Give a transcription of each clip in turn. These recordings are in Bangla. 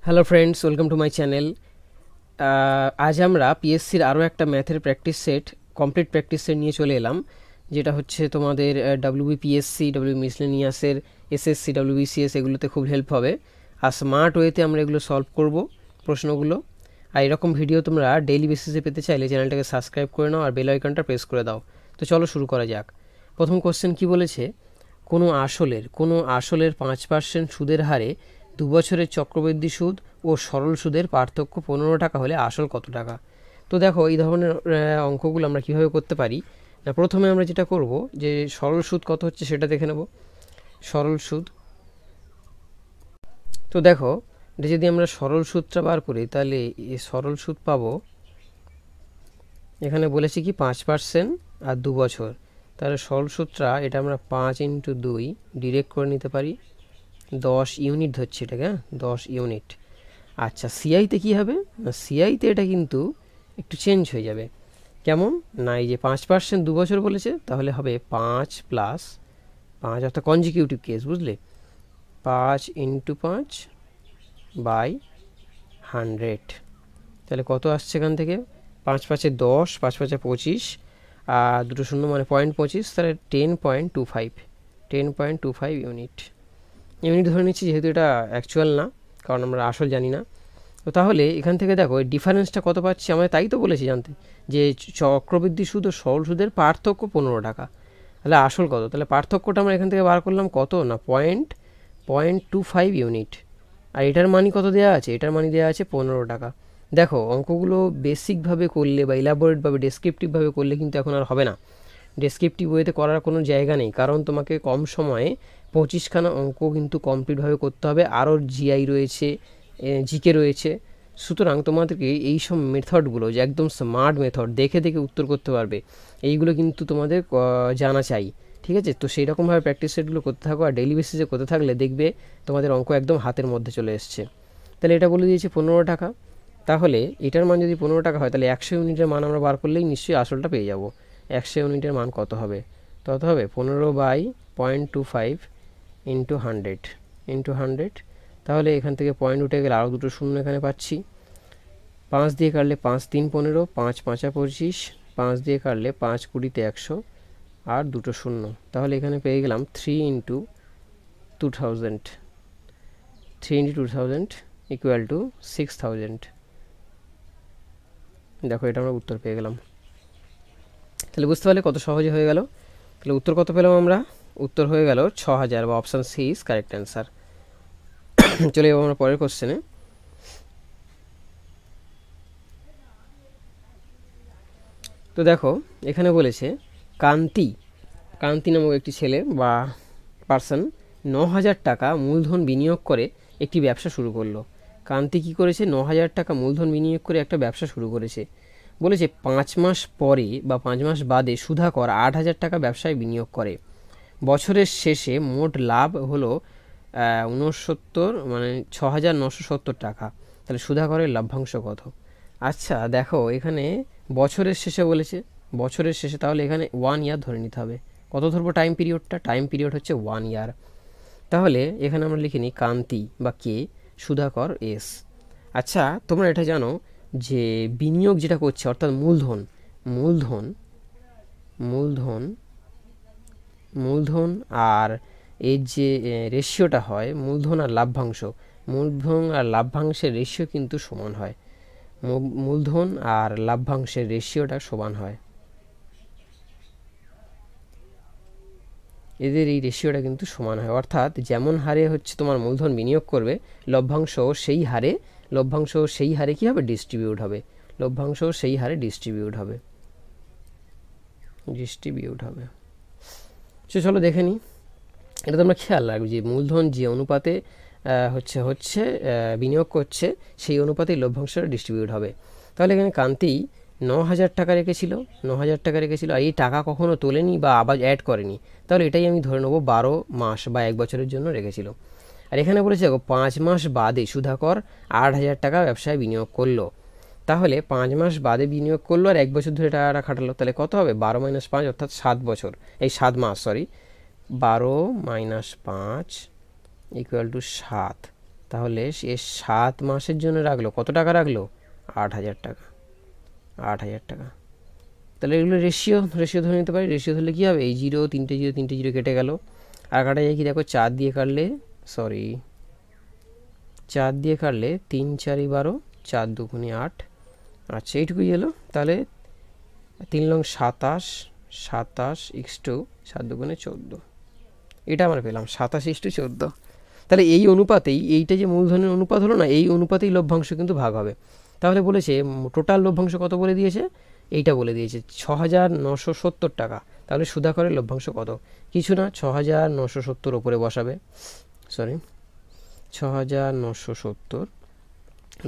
Hello friends, welcome to my channel. আজ আমরা পিএসসির আরও একটা ম্যাথের practice set, complete practice set নিয়ে চলে এলাম, যেটা হচ্ছে তোমাদের ডব্লিউবিপিএসসি, ডব্লিউ মিসলেনিয়াসের, এসএসসি, ডব্লিউবিসিএস এগুলোতে খুব হেল্প হবে। আর স্মার্ট ওয়েতে আমরা এগুলো সলভ করব প্রশ্নগুলো। আর এরকম ভিডিও তোমরা ডেইলি বেসিসে পেতে চাইলে চ্যানেলটাকে সাবস্ক্রাইব করে নাও আর বেল আইকনটা প্রেস করে দাও। তো চলো শুরু করা যাক। প্রথম কোশ্চেন কি বলেছে, কোনো আসলের 5% সুদের হারে 2 বছরের চক্রবৃদ্ধি সুদ ও সরল সুদের পার্থক্য 15 টাকা হলে আসল কত টাকা। তো দেখো, এই ধরনের অঙ্কগুলো আমরা কীভাবে করতে পারি না, প্রথমে আমরা যেটা করব যে সরল সুদ কত হচ্ছে সেটা দেখে নেব। সরল সুদ, তো দেখো এটা যদি আমরা সরল সুদটা বার করি তাহলে এই সরল সুদ পাবো, এখানে বলেছি কি 5% আর 2 বছর, তাহলে সরল সুদটা এটা আমরা 5 × 2 ডিরেক্ট করে নিতে পারি। 10 ইউনিট ধরছি এটাকে, 10 ইউনিট। আচ্ছা, সিআইতে কী হবে না, সিআইতে এটা কিন্তু একটু চেঞ্জ হয়ে যাবে। কেমন না, এই যে 5% 2 বছর বলেছে, তাহলে হবে 5 + 5, অর্থাৎ কনজিকিউটিভ কেস, বুঝলে, 5 × 5 / 100। তাহলে কত আসছে এখান থেকে, 5 × 5 = 10, 5 × 5 = 25, আর 2 শূন্য মানে 0.25, তাহলে 10.25 ইউনিট। ইউনিট ধরে নিচ্ছি যেহেতু এটা অ্যাকচুয়াল না, কারণ আমরা আসল জানি না। তো তাহলে এখান থেকে দেখো এই ডিফারেন্সটা কত পাচ্ছি, আমরা তাই তো বলেছি জানতে, যে চক্রবৃদ্ধি সুদ ও সরল সুদের পার্থক্য 15 টাকা, তাহলে আসল কত, তাহলে পার্থক্যটা আমরা এখান থেকে বার করলাম কত না, 0.25 ইউনিট। আর এটার মানই কত দেওয়া আছে, এটার মানই দেওয়া আছে 15 টাকা। দেখো অঙ্কগুলো বেসিকভাবে করলে বা ইলাবোরেটভাবে ডেসক্রিপটিভভাবে করলে কিন্তু এখন আর হবে না। ডেসক্রিপটিভ ওয়েতে করার কোনো জায়গা নেই, কারণ তোমাকে কম সময়ে 25খানা অঙ্ক কিন্তু কমপ্লিটভাবে করতে হবে। আরও জিআই রয়েছে, জিকে রয়েছে, সুতরাং তোমাদেরকে এই সব মেথডগুলো, যে একদম স্মার্ট মেথড, দেখে দেখে উত্তর করতে পারবে, এইগুলো কিন্তু তোমাদের জানা চাই। ঠিক আছে, তো সেই রকমভাবে প্র্যাকটিস সেটগুলো করতে থাকো, আর ডেইলি বেসিসে করতে থাকলে দেখবে তোমাদের অঙ্ক একদম হাতের মধ্যে চলে এসছে। তাহলে এটা বলে দিয়েছে 15 টাকা, তাহলে এটার মান যদি 15 টাকা হয় তাহলে 100 ইউনিটের মান আমরা বার করলেই নিশ্চয়ই আসলটা পেয়ে যাব। 100 ইউনিটের মান কত হবে, তত হবে 15/0.25 × 100 তাহলে এখান থেকে পয়েন্ট উঠে গেলে আরও দুটো শূন্য এখানে পাচ্ছি। 5 দিয়ে কাটলে 5 × 3 = 15, 5 × 5 = 25, 5 দিয়ে কাটলে 5 × 20 = 100, আর দুটো শূন্য, তাহলে এখানে পেয়ে গেলাম 3 × 2000 = 6000। দেখো এটা আমরা উত্তর পেয়ে গেলাম। তাহলে বুঝতে পারলে কত সহজে হয়ে গেল। তাহলে উত্তর কত পেলাম আমরা, উত্তর হয়ে গেল 6000, বা option C is correct answer. চলে যাবো আমরা পরের কোশ্চেনে। তো দেখো এখানে বলেছে কান্তি নামক একটি ছেলে বা পার্সন 9000 টাকা মূলধন বিনিয়োগ করে একটি ব্যবসা শুরু করলো। কান্তি কী করেছে, 9000 টাকা মূলধন বিনিয়োগ করে একটা ব্যবসা শুরু করেছে। বলেছে 5 মাস পরে বা 5 মাস বাদে সুধাকর 8000 টাকা ব্যবসায় বিনিয়োগ করে। বছরের শেষে মোট লাভ হলো 6970 টাকা। তাহলে সুধাকরের লভ্যাংশ কত। আচ্ছা দেখো, এখানে বছরের শেষে বলেছে, বছরের শেষে, তাহলে এখানে 1 ইয়ার ধরে নিতে হবে। কত ধরবো টাইম পিরিয়ডটা, টাইম পিরিয়ড হচ্ছে 1 ইয়ার। তাহলে এখানে আমরা লিখে নিই কান্তি বা কে, সুধাকর এস। আচ্ছা তোমরা এটা জানো যে বিনিয়োগ যেটা করছে, অর্থাৎ মূলধন আর এর যে রেশিওটা হয়, মূলধন আর লাভ্যাংশের রেশিও কিন্তু সমান হয়। মূলধন আর লাভ্যাংশের রেশিওটা সমান হয়, এদের এই রেশিওটা কিন্তু সমান হয়। অর্থাৎ যেমন হারে হচ্ছে তোমার মূলধন বিনিয়োগ করবে, লভ্যাংশ সেই হারে কী হবে, ডিস্ট্রিবিউট হবে। চলো দেখে নিই। এটা তোমরা খেয়াল রাখবে যে মূলধন যে অনুপাতে হচ্ছে বিনিয়োগ করছে, সেই অনুপাতেই লভ্যাংশটা ডিস্ট্রিবিউট হবে। তাহলে এখানে কান্তি 9000 টাকা রেখেছিল, আর এই টাকা কখনো তোলেনি বা আবার অ্যাড করেনি, তাহলে এটাই আমি ধরে নেবো 12 মাস বা 1 বছরের জন্য রেখেছিল। আর এখানে বলেছে 5 মাস বাদে সুধাকর 8000 টাকা ব্যবসায় বিনিয়োগ করলো। তাহলে 5 মাস বাদে বিনিয়োগ করলো আর 1 বছর ধরে টাকাটা খাটালো, তাহলে কত হবে, 12 - 5 অর্থাৎ 7 মাস, 12 - 5 = 7। তাহলে সে 7 মাসের জন্য রাখলো, কত টাকা রাখলো? 8,000 টাকা, 8,000 টাকা। তাহলে এগুলো রেশিও ধরে নিতে পারি। রেশিও ধরলে কী হবে? এই জিরো, তিনটে জিরো কেটে গেল। আর কাটা যায় কি দেখো, 4 দিয়ে কাটলে 3 4 12, 4 2 8। আচ্ছা, এইটুকুই এলো। তাহলে 3 লং 27, 27 ইক্স টু 7 2 14, এটা আমরা পেলাম 27:14। তাহলে এই অনুপাতেই, এইটা যে মূলধনের অনুপাত হলো না, এই অনুপাতেই লভ্যাংশ কিন্তু ভাগ হবে। তাহলে বলেছে টোটাল লভ্যাংশ কত বলে দিয়েছে? এইটা বলে দিয়েছে 6,970 টাকা। তাহলে সুধাকরের লভ্যাংশ কত? কিছু না, 6,970 ওপরে বসাবে, 6,970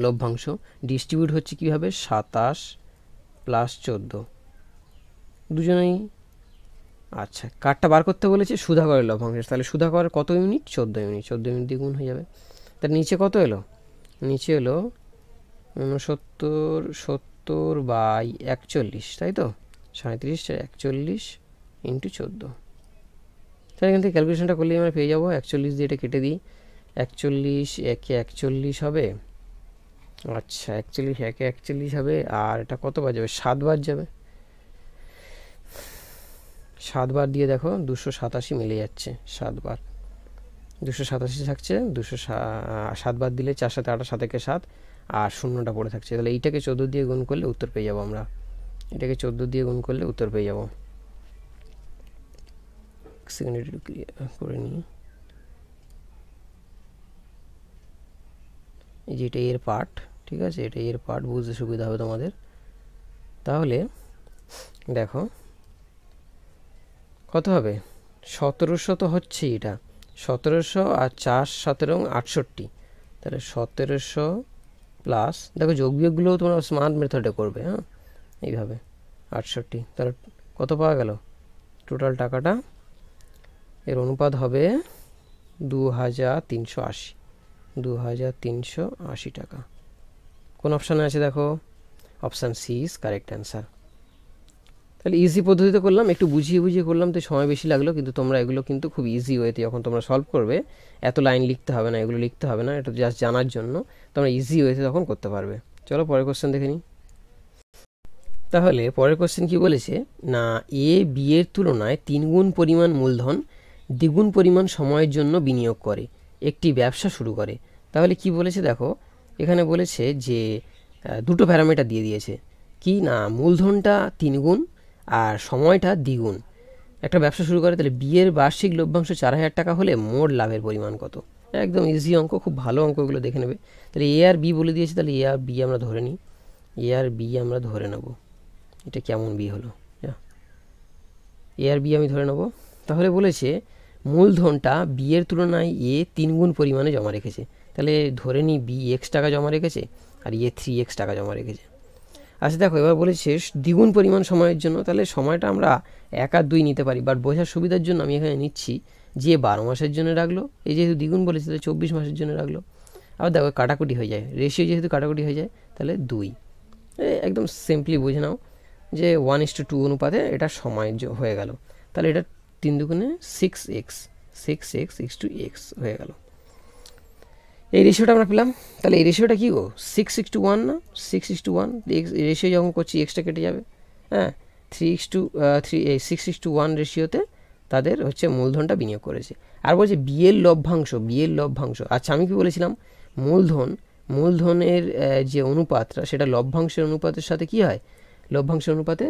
লভ্যাংশ ডিস্ট্রিবিউট হচ্ছে কীভাবে? 27 + 14 দুজনেই। আচ্ছা, কার্ডটা বার করতে বলেছে সুধাকরের লভ্যাংশ। তাহলে সুধাকরের কত ইউনিট? 14 ইউনিট। 14 ইউনিট দিয়ে গুণ হয়ে যাবে। তার নিচে কত এলো? নিচে এলো 69/41, তাই তো? 37 41 × 14। তাহলে এখান থেকে ক্যালকুলেশনটা করলে আমরা পেয়ে যাবো 41 দিয়ে এটা কেটে দিই। 41 একে 41 হবে। আচ্ছা, 41 একে 41 হবে। আর এটা কত বার যাবে? 7 বার যাবে। 7 বার দিয়ে দেখো 287 মিলে যাচ্ছে। 7 বার 287 থাকছে। 7 বার দিলে 4 7 8 7 একে 7, আর শূন্যটা পড়ে থাকছে। তাহলে এইটাকে 14 দিয়ে গুণ করলে উত্তর পেয়ে যাবো আমরা। এটাকে 14 দিয়ে গুণ করলে উত্তর পেয়ে যাবো। সেকেন্ড একটু ক্লিয়ার করে নিই। এই যে এটা এর পার্ট, ঠিক আছে? এটা এর পার্ট, বুঝতে সুবিধা হবে তোমাদের। তাহলে দেখো কত হবে? 1700 তো হচ্ছে, এটা 1700 আর 4 17 68। তাহলে 1700 প্লাস, দেখো যোগ বিয়োগগুলোও তোমরা স্মার্ট মেথডে করবে, হ্যাঁ, এইভাবে 68। তাহলে কত পাওয়া গেল? টোটাল টাকাটা এর অনুপাত হবে 2,380, 2,380 টাকা। কোন অপশানে আছে দেখো? Option C is correct answer. তাহলে ইজি পদ্ধতিতে করলাম, একটু বুঝিয়ে করলাম, তো সময় বেশি লাগলো, কিন্তু তোমরা এগুলো কিন্তু খুব ইজি ওয়েতে যখন তোমরা সলভ করবে, এত লাইন লিখতে হবে না, এগুলো লিখতে হবে না, এটা জাস্ট জানার জন্য তোমরা ইজি ওয়েতে তখন করতে পারবে। চলো পরের কোশ্চেন দেখে নিই। তাহলে পরের কোশ্চেন কি বলেছে না, এ বি এর তুলনায় 3 গুণ পরিমাণ মূলধন দ্বিগুণ পরিমাণ সময়ের জন্য বিনিয়োগ করে একটি ব্যবসা শুরু করে। তাহলে কি বলেছে দেখো, এখানে বলেছে যে দুটো প্যারামিটার দিয়ে দিয়েছে। কি না, মূলধনটা 3 গুণ আর সময়টা দ্বিগুণ একটা ব্যবসা শুরু করে। তাহলে বি এর বার্ষিক লভ্যাংশ 4,000 টাকা হলে মোট লাভের পরিমাণ কত? একদম ইজি অঙ্ক, খুব ভালো অঙ্কগুলো দেখে নেবে। তাহলে এ আর বি বলে দিয়েছে, তাহলে এ আর বি আমরা ধরে নিই। এ আর বি আমরা ধরে নেব। এটা কেমন বি হলো? এ আর বি আমি ধরে নেব। তাহলে বলেছে মূলধনটা বি এর তুলনায় এ 3 গুণ পরিমাণে জমা রেখেছে। তাহলে ধরে নিই বি এক্স টাকা জমা রেখেছে আর এ 3x টাকা জমা রেখেছে। আচ্ছা দেখো, এবার বলেছে দ্বিগুণ পরিমাণ সময়ের জন্য। তাহলে সময়টা আমরা 1 আর 2 নিতে পারি, বাট বোঝার সুবিধার জন্য আমি এখানে নিচ্ছি যে 12 মাসের জন্য রাখলো। এই যেহেতু দ্বিগুণ বলেছে, তাহলে 24 মাসের জন্য রাখলো। আবার দেখো কাটাকুটি হয়ে যায়, রেশিও যেহেতু কাটাকুটি হয়ে যায়, তাহলে 2। একদম সিম্পলি বুঝে নাও যে 1:2 অনুপাতে এটা সময় হয়ে গেল। তাহলে এটা 3 দুগুণে 6x, 6x x হয়ে গেল। এই রেশিওটা আমরা পেলাম। তাহলে এই রেশিওটা কী গো? 6:1 না? 6:1 রেশিও যখন করছি এক্সটা কেটে যাবে, হ্যাঁ। 6:1 রেশিওতে তাদের হচ্ছে মূলধনটা বিনিয়োগ করেছে। আর বলছে বিয়ের লভ্যাংশ। আচ্ছা, আমি কি বলেছিলাম? মূলধনের যে অনুপাতটা, সেটা লভ্যাংশের অনুপাতের সাথে কি হয়? লভ্যাংশের অনুপাতে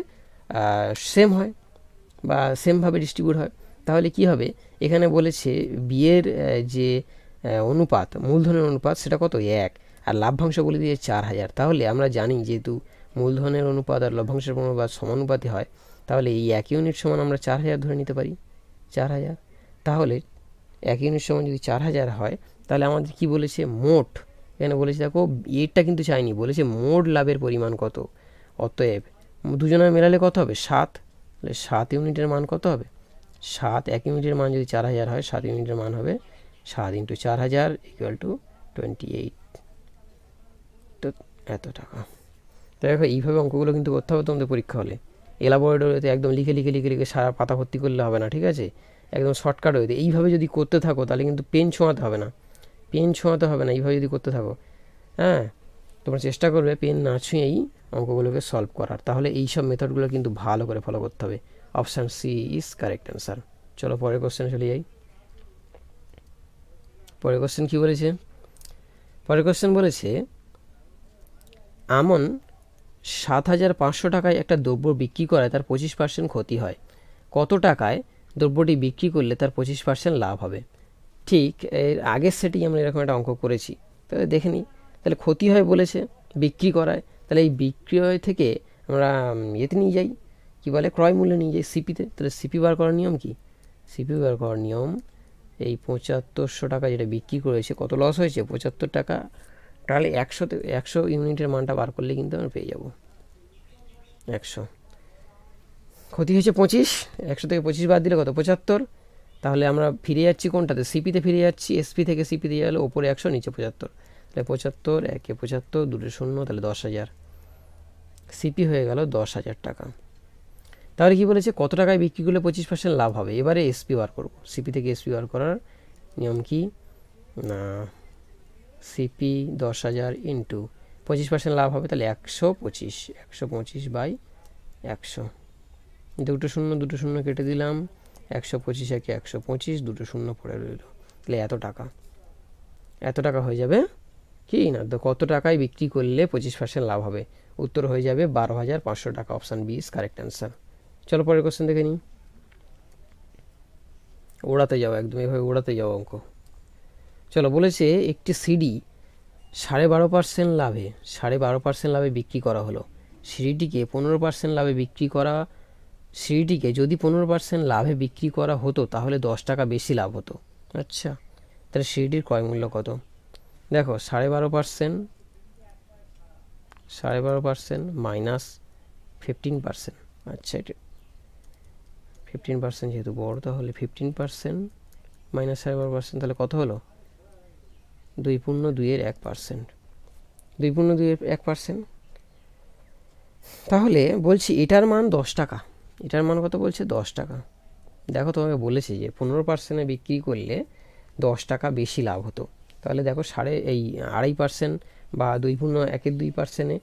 সেম হয় বা সেমভাবে ডিস্ট্রিবিউট হয়। তাহলে কি হবে? এখানে বলেছে বিয়ের যে অনুপাত, মূলধনের অনুপাত, সেটা কত? 1, আর লাভ্যাংশ বলে দিয়ে 4,000। তাহলে আমরা জানি যেহেতু মূলধনের অনুপাত আর লভ্যাংশের অনুপাত সমানুপাতি হয়, তাহলে এই 1 ইউনিট সমান আমরা 4,000 ধরে নিতে পারি। 4,000। তাহলে 1 ইউনিট সমান যদি 4,000 হয়, তাহলে আমাদের কি বলেছে? মোট। এখানে বলেছে দেখো, এটা কিন্তু চাইনি, বলেছে মোট লাভের পরিমাণ কত। অতএব দুজনের মেলালে কত হবে? 7। তাহলে 7 ইউনিটের মান কত হবে? 7, 1 ইউনিটের মান যদি 4,000 হয়, 7 ইউনিটের মান হবে 7 × 4,000 = 28। তো এত টাকা। তো দেখো, এইভাবে অঙ্কগুলো কিন্তু করতে হবে তোমাদের পরীক্ষা হলে। এলাবোরেটরিতে একদম লিখে সারা পাতা ভর্তি করলে হবে না, ঠিক আছে? একদম শর্টকাট হয়ে, এইভাবে যদি করতে থাকো তাহলে কিন্তু পেন ছোঁয়াতে হবে না। পেন ছোঁয়াতে হবে না, এইভাবে যদি করতে থাকো, হ্যাঁ, তোমরা চেষ্টা করবে পেন না ছুঁয়েই অঙ্কগুলোকে সলভ করার। তাহলে এই সব মেথডগুলো কিন্তু ভালো করে ফলো করতে হবে। Option C is correct answer. চলো পরের কোশ্চেনে চলে যাই। পরের কোশ্চেন কী বলেছে? পরের কোশ্চেন বলেছে আমন 7,500 টাকায় একটা দ্রব্য বিক্রি করায় তার 25% ক্ষতি হয়, কত টাকায় দ্রব্যটি বিক্রি করলে তার 25% লাভ হবে? ঠিক এর আগের সেটেই আমরা এরকম একটা অঙ্ক করেছি, তাহলে দেখে নিই। তাহলে ক্ষতি হয় বলেছে, বিক্রি করায়, তাহলে এই বিক্রয় থেকে আমরা এতে নিয়ে যাই, কি বলে, ক্রয় মূল্যে নিয়ে যাই, সিপিতে। তাহলে সিপি বার করার নিয়ম কি? সিপি বার করার নিয়ম, এই 7500 টাকা যেটা বিক্রি করেছে, কত লস হয়েছে? 75 টাকা। তাহলে 100 ইউনিটের মানটা বার করলে কিন্তু আমরা পেয়ে যাব 100। ক্ষতি হয়েছে 25, 100 থেকে 25 বাদ দিলে কত? 75। তাহলে আমরা ফিরে যাচ্ছি কোনটাতে? সিপিতে ফিরে যাচ্ছি। এসপি থেকে সিপিতে গেলে ওপরে 100, নিচে 75। তাহলে 75, 1 75, 2 0, তাহলে 10,000। সিপি হয়ে গেল 10,000 টাকা। তাহলে কি বলেছে? কত টাকায় বিক্রি করলে 25% লাভ হবে? এবারে এসপি বার করব। সিপি থেকে এসপি বার করার নিয়ম কি? না, সিপি 10,000 ইন্টু 25% লাভ হবে, তাহলে 125। 125 বাই 100, 2 0 কেটে দিলাম, 125 একে 125, 2 0 পড়ে রইল। তাহলে এত টাকা হয়ে যাবে কি না? তো কত টাকায় বিক্রি করলে 25% লাভ হবে? উত্তর হয়ে যাবে 12,500 টাকা। Option B is correct answer. চলো পরের কোশ্চেন দেখে নিই। ওড়াতে যাও, একদম এভাবে ওড়াতে যাও অঙ্ক। চলো বলেছে একটি সিডি 12.5% লাভে 12.5% লাভে বিক্রি করা হলো। সিডিটিকে 15% লাভে বিক্রি করা, সিডিটিকে যদি 15% লাভে বিক্রি করা হতো তাহলে 10 টাকা বেশি লাভ হতো। আচ্ছা, তাহলে সিডির ক্রয় মূল্য কত? দেখো 12.5% মাইনাস 15%। আচ্ছা, এটা 15% যেহেতু বড়, তাহলে 15% মাইনাস 12.5%, তাহলে কত হলো? 2.2 2.2 তাহলে বলছি এটার মান 10 টাকা। এটার মান কত বলছে? 10 টাকা। দেখো তোমাকে বলেছে যে 15% বিক্রি করলে 10 টাকা বেশি লাভ হতো। তাহলে দেখো 2.5% বা 2.1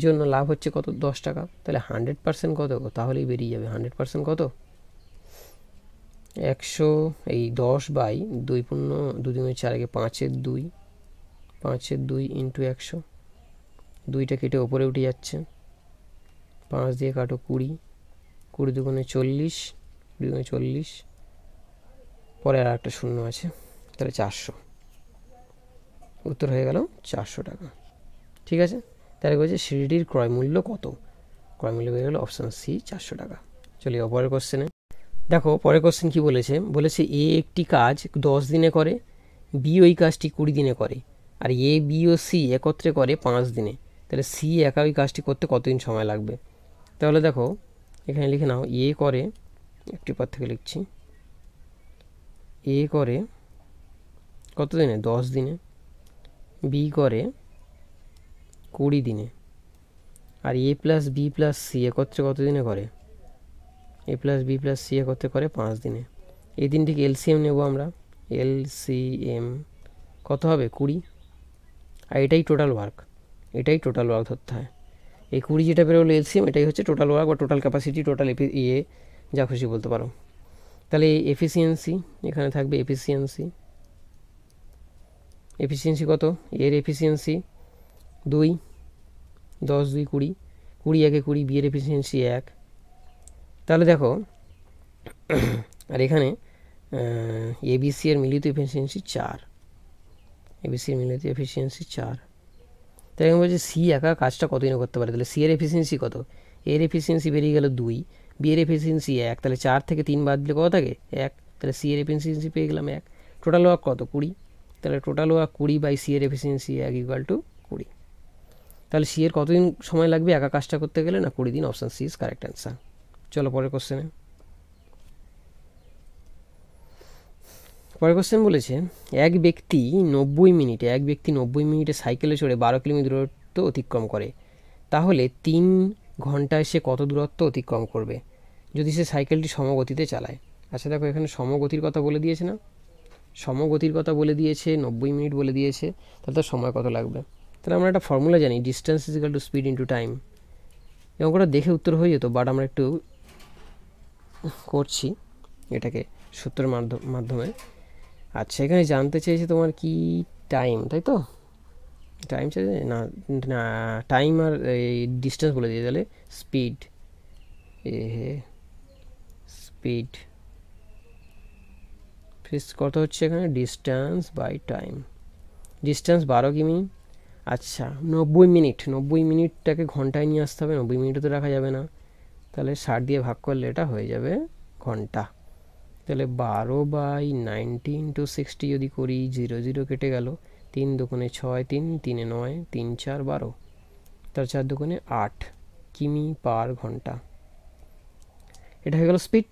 জন্য লাভ হচ্ছে কত? 10 টাকা। তাহলে 100% কত? তাহলেই বেরিয়ে যাবে 100% কত? 100, এই 10 বাই 2.2 × 5 = 5 ইন্টু 100, 2টা কেটে ওপরে উঠে যাচ্ছে, 5 দিয়ে কাটো 20, 20 দুগুণে 40, 20 দুগুণে 40, পরে আর একটা শূন্য আছে, তাহলে 400। উত্তর হয়ে গেল 400 টাকা। ঠিক আছে, তাহলে বলছে সিডির ক্রয় মূল্য কত? ক্রয় মূল্য হয়ে গেল অপশান সি 400 টাকা। চলি পরের কোশ্চেনে। দেখো পরের কোশ্চেন কি বলেছে? বলেছে এ একটি কাজ 10 দিনে করে, বি ওই কাজটি 20 দিনে করে, আর এ, বি ও সি একত্রে করে 5 দিনে। তাহলে সি একা ওই কাজটি করতে কতদিন সময় লাগবে? তাহলে দেখো এখানে লিখে নাও, এ করে, একটি পর থেকে লিখছি, এ করে কত দিনে? 10 দিনে, বি করে 20 দিনে, আর এ প্লাস বি প্লাস সি একত্রে কত দিনে করে? এ প্লাস বি প্লাস সি একত্রে করে 5 দিনে। এই দিনটিকে এলসিএম নেব আমরা। এলসিএম কত হবে? 20। আর এটাই টোটাল ওয়ার্ক ধরতে হয়। এই 20 যেটা বেরোলো এলসিএম, এটাই হচ্ছে টোটাল ওয়ার্ক বা টোটাল ক্যাপাসিটি, টোটাল যা খুশি বলতে পারো। তাহলে এফিসিয়েন্সি এখানে থাকবে, এফিসিয়েন্সি কত? এর এফিসিয়েন্সি 2, 10 2 20, 20 একে 20, বি এর এফিসিয়েন্সি 1। তাহলে দেখো, আর এখানে এবিসি এর মিলিত এফিসিয়েন্সি 4, তাই আমি বলছি সি একা কাজটা কতদিনে করতে পারে? তাহলে সি এর এফিসিয়েন্সি কত? এর এফিসিয়েন্সি বেরিয়ে গেল 2, বি এর এফিসিয়েন্সি 1, তাহলে 4 থেকে 3 বাদ দিলে কত থাকে? 1। তাহলে সি এর এফিসিয়েন্সি পেয়ে গেলাম 1। টোটাল ওয়ার্ক কত? 20। তাহলে টোটাল ওয়ার্ক 20 বাই সি এর এফিসিয়েন্সি 1 = 20। তাহলে সি এর কতদিন সময় লাগবে একা কাজটা করতে গেলে? না, 20 দিন। Option C is correct answer. চলো পরের কোশ্চেনে। পরের কোশ্চেন বলেছে এক ব্যক্তি 90 মিনিটে সাইকেলে চড়ে 12 কিলোমিটার দূরত্ব অতিক্রম করে, তাহলে 3 ঘন্টায় সে কত দূরত্ব অতিক্রম করবে যদি সে সাইকেলটি সমগতিতে চালায়? আচ্ছা দেখো, এখানে সমগতির কথা বলে দিয়েছে না? সমগতির কথা বলে দিয়েছে, 90 মিনিট বলে দিয়েছে, তাহলে তার সময় কত লাগবে। তাহলে আমরা একটা ফর্মুলা জানি, distance is equal to speed into time. এই অঙ্কটা দেখে উত্তর হয়ে যেত, বাট আমরা একটু করছি এটাকে সূত্রের মাধ্যমে। আচ্ছা, এখানে জানতে চেয়েছে তোমার কি টাইম, তাই তো? টাইম চাইছে না, না টাইম আর এই ডিস্টেন্স বলে দিয়ে, তাহলে স্পিড, স্পিড কত হচ্ছে এখানে, ডিস্টেন্স বাই টাইম। ডিস্টেন্স 12 কিমি। আচ্ছা 90 মিনিট, 90 মিনিটটাকে ঘন্টায় নিয়ে আসতে হবে, 90 মিনিটও তো রাখা যাবে না, তাহলে 60 দিয়ে ভাগ করলে এটা হয়ে যাবে ঘন্টা। তাহলে 12/90 ইন্টু 60 যদি করি, 0 0 কেটে গেল, 3 দুগুণে 6, 3 3 9, 3 4 12, তার 4 দুগুণে 8 কিমি পার ঘন্টা। এটা হয়ে গেল স্পিড।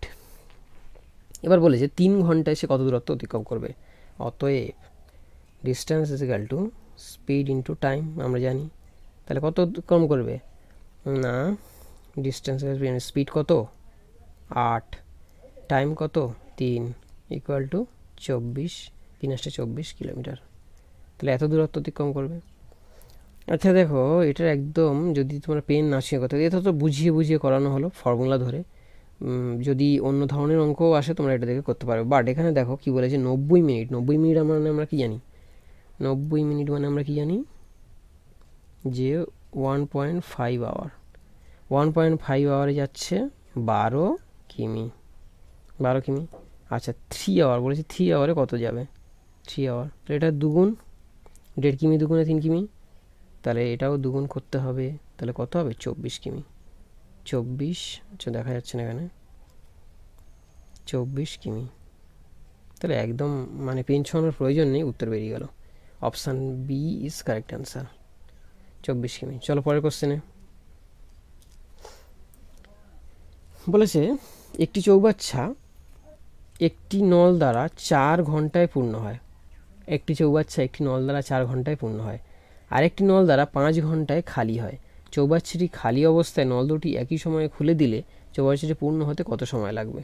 এবার বলেছে 3 ঘন্টায় সে কত দূরত্ব অতিক্রম করবে। অতএব distance is equal to speed into time, আমরা জানি। তাহলে কত অতিক্রম করবে না, ডিস্টেন্স স্পিড কত 8, টাইম কত 3, ইকুয়াল টু 24, 3 × 24 কিলোমিটার। তাহলে এত দূরত্ব অতিক্রম করবে। আচ্ছা দেখো, এটার একদম যদি তোমরা পেন না শিখে কথা, এটা তো বুঝিয়ে বুঝিয়ে করানো হলো ফর্মুলা ধরে। যদি অন্য ধরনের অঙ্কও আসে তোমরা এটা দেখে করতে পারবে, বাট এখানে দেখো কি বলেছে 90 মিনিট। 90 মিনিট আমরা কি জানি, 90 মিনিট মানে আমরা কি জানি যে 1.5 আওয়ার। 1.5 আওয়ারে যাচ্ছে 12 কিমি, 12 কিমি। আচ্ছা 3 আওয়ার বলেছে, 3 আওয়ারে কত যাবে, 3 আওয়ার, তো এটা দুগুণ, 1.5 কিমি দুগুণে 3 কিমি, তাহলে এটাও দুগুণ করতে হবে, তাহলে কত হবে 24 কিমি। 24, আচ্ছা দেখা যাচ্ছে না এখানে, 24 কিমি। তাহলে একদম মানে পেন ছোঁয়ানোর প্রয়োজন নেই, উত্তর বেরিয়ে গেল। Option B is correct answer, 24 কিমি। চলো পরের কোশ্চেনে। বলেছে একটি চৌবাচ্চা একটি নল দ্বারা 4 ঘন্টায় পূর্ণ হয়। একটি চৌবাচ্চা একটি নল দ্বারা 4 ঘন্টায় পূর্ণ হয়, আরেকটি নল দ্বারা 5 ঘন্টায় খালি হয়। চৌবাচ্চাটি খালি অবস্থায় নল দুটি একই সময়ে খুলে দিলে চৌবাচ্চাটি পূর্ণ হতে কত সময় লাগবে।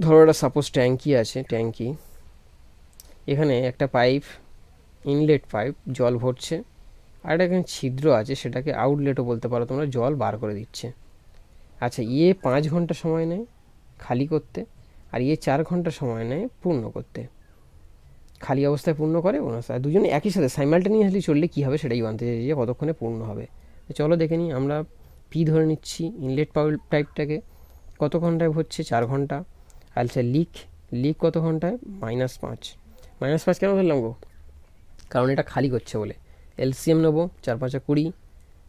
ধরো একটা সাপোজ ট্যাঙ্কি আছে, ট্যাঙ্কি, এখানে একটা পাইপ, ইনলেট পাইপ, জল ভরছে, আর একটা এখানে ছিদ্র আছে, সেটাকে আউটলেটও বলতে পারো তোমরা, জল বার করে দিচ্ছে। আচ্ছা 5 ঘন্টা সময় নেয় খালি করতে, আর 4 ঘন্টা সময় নেয় পূর্ণ করতে। খালি অবস্থায় পূর্ণ করে, আর দুজনে একই সাথে সাইমালটেনিয়াসলি চললে কী হবে সেটাই জানতে চাই, যে কতক্ষণে পূর্ণ হবে। চলো দেখে নিই, আমরা পি ধরে নিচ্ছি ইনলেট পাইপটাকে, কত ঘন্টায় ভরছে 4 ঘন্টা। আচ্ছা লিক কত ঘন্টায়, -5। -5 কেন ধরলাম গো, কারণ এটা খালি করছে বলে। এলসিএম নেবো, 4 × 5 = 20,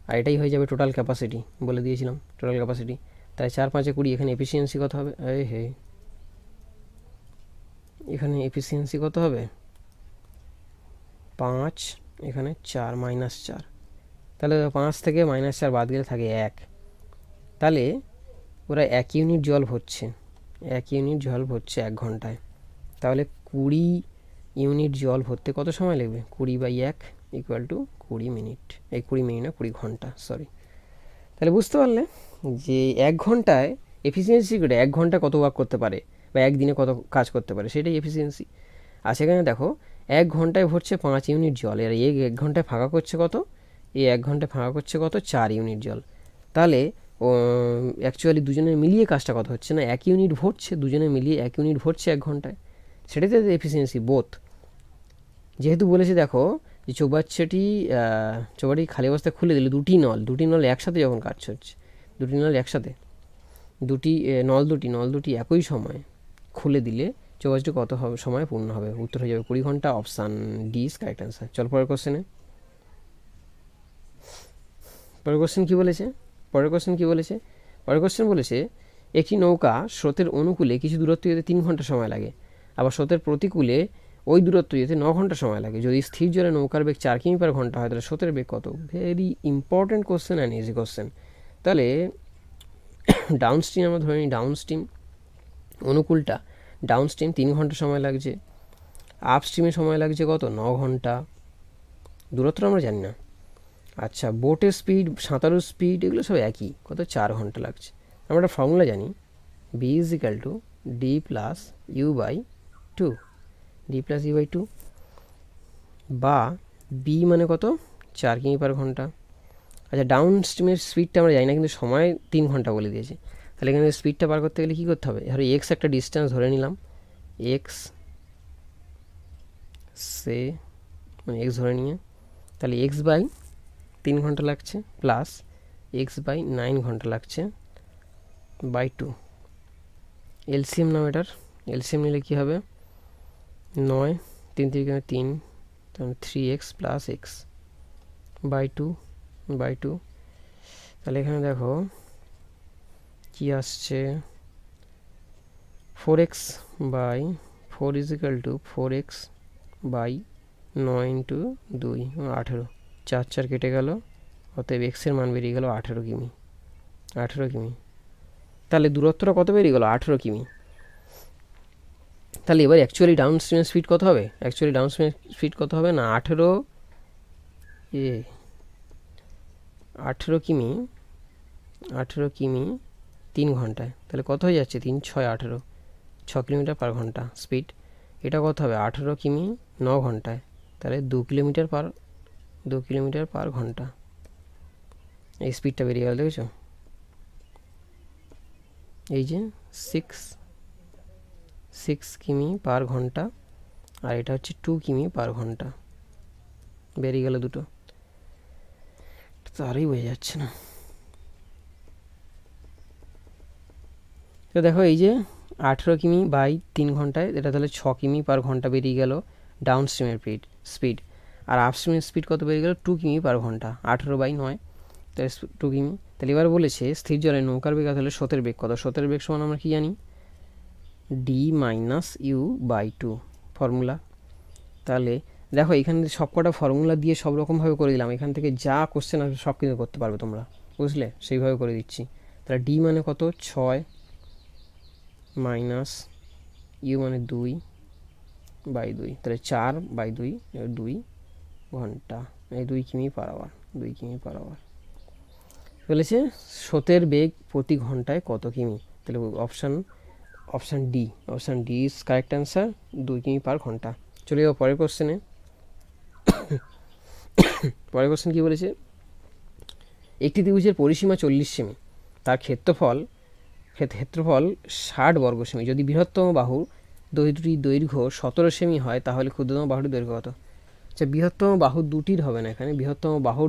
আর এটাই হয়ে যাবে টোটাল ক্যাপাসিটি, বলে দিয়েছিলাম টোটাল ক্যাপাসিটি। তাই 4 × 5 = 20, এখানে এফিসিয়েন্সি কত হবে, এখানে এফিসিয়েন্সি কত হবে 5, এখানে 4 -4, তাহলে 5 থেকে -4 বাদ গেলে থাকে 1। তাহলে ওরা 1 ইউনিট জল ভরছে, 1 ইউনিট জল ভরছে 1 ঘন্টায়, তাহলে 20 ইউনিট জল ভরতে কত সময় লাগবে, 20/1 ইকুয়াল টু 20 মিনিট, 20 মিনিট না 20 ঘন্টা, সরি। তাহলে বুঝতে পারলে যে 1 ঘন্টায় এফিসিয়েন্সি করে 1 ঘন্টা কত ওয়ার্ক করতে পারে, বা একদিনে কত কাজ করতে পারে, সেটাই এফিসিয়েন্সি। আর সেখানে দেখো 1 ঘন্টায় ভরছে 5 ইউনিট জল, আর 1 ঘন্টায় ফাঁকা করছে কত, 1 ঘন্টায় ফাঁকা করছে কত 4 ইউনিট জল। তাহলে অ্যাকচুয়ালি দুজনে মিলিয়ে কাজটা কত হচ্ছে না, 1 ইউনিট ভরছে, দুজনে মিলিয়ে 1 ইউনিট ভরছে 1 ঘন্টায়, সেটাতে এফিসিয়েন্সি বোথ। যেহেতু বলেছে দেখো যে চৌবাচ্চাটি খালি অবস্থায় খুলে দিলে দুটি নল একসাথে যখন কাজ হচ্ছে, দুটি নল একসাথে, নল দুটি একই সময় খুলে দিলে চৌবাচ্চাটি কত সময় পূর্ণ হবে, উত্তর হয়ে যাবে 20 ঘন্টা। Option D is correct answer. চল পরের কোশ্চেনে। পরের কোশ্চেন বলেছে একটি নৌকা স্রোতের অনুকূলে কিছু দূরত্ব যেতে 3 ঘন্টা সময় লাগে, আবার স্রোতের প্রতিকূলে ওই দূরত্ব যেতে 9 ঘন্টা সময় লাগে। যদি স্থির জলে নৌকার বেগ 4 কিমি/ঘন্টা হয়, তাহলে স্রোতের বেগ কত। Very important question and easy question. তাহলে ডাউনস্ট্রিম আমরা ধরে নিই, ডাউনস্ট্রিম অনুকূলটা, ডাউনস্ট্রিম 3 ঘন্টা সময় লাগছে, আপস্ট্রিমে সময় লাগছে কত 9 ঘন্টা, দূরত্বটা আমরা জানি না। আচ্ছা বোটের স্পিড, সাঁতারুর স্পিড, এগুলো সব একই, কত 4 ঘন্টা লাগছে। আমরা একটা ফর্মুলা জানি, B is equal to D plus U by two, D plus E by two, বা বি মানে কত 4 কিমি পার ঘন্টা। আচ্ছা ডাউন স্ট্রিমের স্পিডটা আমরা জানি না, কিন্তু সময় 3 ঘন্টা বলে দিয়েছে। তাহলে এখানে স্পিডটা বার করতে গেলে কী করতে হবে, ধরো এক্স একটা ডিস্টেন্স ধরে নিলাম, এক্স সে মানে এক্স ধরে নিয়ে, তাহলে এক্স বাই 3 ঘন্টা লাগছে প্লাস এক্স বাই 9 ঘন্টা লাগছে বাই 2। এলসিএম নাম এটার, এলসিএম নিলে কী হবে 9, 3 3 3, তাহলে 3x plus x by 2 by 2। তাহলে এখানে দেখো কি আসছে, 4x by 4 is equal to 4x by 9 into 2 18, 4 4 কেটে গেল, অতএব এক্সের মান বেরিয়ে গেল 18 কিমি। 18 কিমি, তাহলে দূরত্বটা কত বেরিয়ে গেল 18 কিমি। তাহলে এবার অ্যাকচুয়ালি ডাউন স্ট্রিমের স্পিড কত হবে, অ্যাকচুয়ালি ডাউন স্ট্রিমের স্পিড কত হবে না 18 কিমি, 18 কিমি 3 ঘন্টায়, তাহলে কত হয়ে যাচ্ছে 3 6 18, 6 কিলোমিটার পার ঘন্টা স্পিড। এটা কত হবে 18 কিমি 9 ঘন্টায়, তাহলে 2 কিলোমিটার পার ঘন্টা। এই স্পিডটা বেরিয়ে গেল, দেখেছো, এই যে 6 কিমি পার ঘন্টা, আর এটা হচ্ছে 2 কিমি পার ঘন্টা, বেরিয়ে গেল দুটো। তারই বোঝা যাচ্ছে না। তো দেখো এই যে 18 কিমি বাই 3 ঘন্টায়, এটা তাহলে 6 কিমি পার ঘন্টা বেরিয়ে গেল ডাউন স্ট্রিমের স্পিড। আর আপ স্ট্রিমের স্পিড কত বেরিয়ে গেল 2 কিমি পার ঘন্টা, 18 বাই 9, তাহলে 2 কিমি। তাহলে এবার বলেছে স্থির জলে নৌকার বেগ তাহলে স্রোতের বেগ কত, স্রোতের বেগ সমান আমরা কি জানি, D minus U by 2 formula. তাহলে দেখো এখানে সব কটা ফর্মুলা দিয়ে সব রকমভাবে করে দিলাম, এখান থেকে যা কোশ্চেন আসবে সব কিছু করতে পারবে তোমরা, বুঝলে, সেইভাবে করে দিচ্ছি। তাহলে ডি মানে কত 6 মাইনাস ইউ মানে 2 বাই 2, তাহলে 4 বাই 2, 2 ঘন্টা, এই 2 কিমি পার আওয়ার, 2 কিমি পার আওয়ার। বলেছে স্রোতের বেগ প্রতি ঘন্টায় কত কিমি, তাহলে option D is correct answer, 2 কিমি পার ঘন্টা। চলে যাবো পরের কোশ্চেনে। পরের কোশ্চেন কী বলেছে, একটি ত্রিভুজের পরিসীমা 40 সেমি, তার ক্ষেত্রফল 60 বর্গ সেমি। যদি বৃহত্তম বাহুর দৈর্ঘ্য 17 সেমি হয় তাহলে ক্ষুদ্রতম বাহুর দৈর্ঘ্য কত। আচ্ছা বৃহত্তম বাহুর দুটির হবে না, এখানে বৃহত্তম বাহুর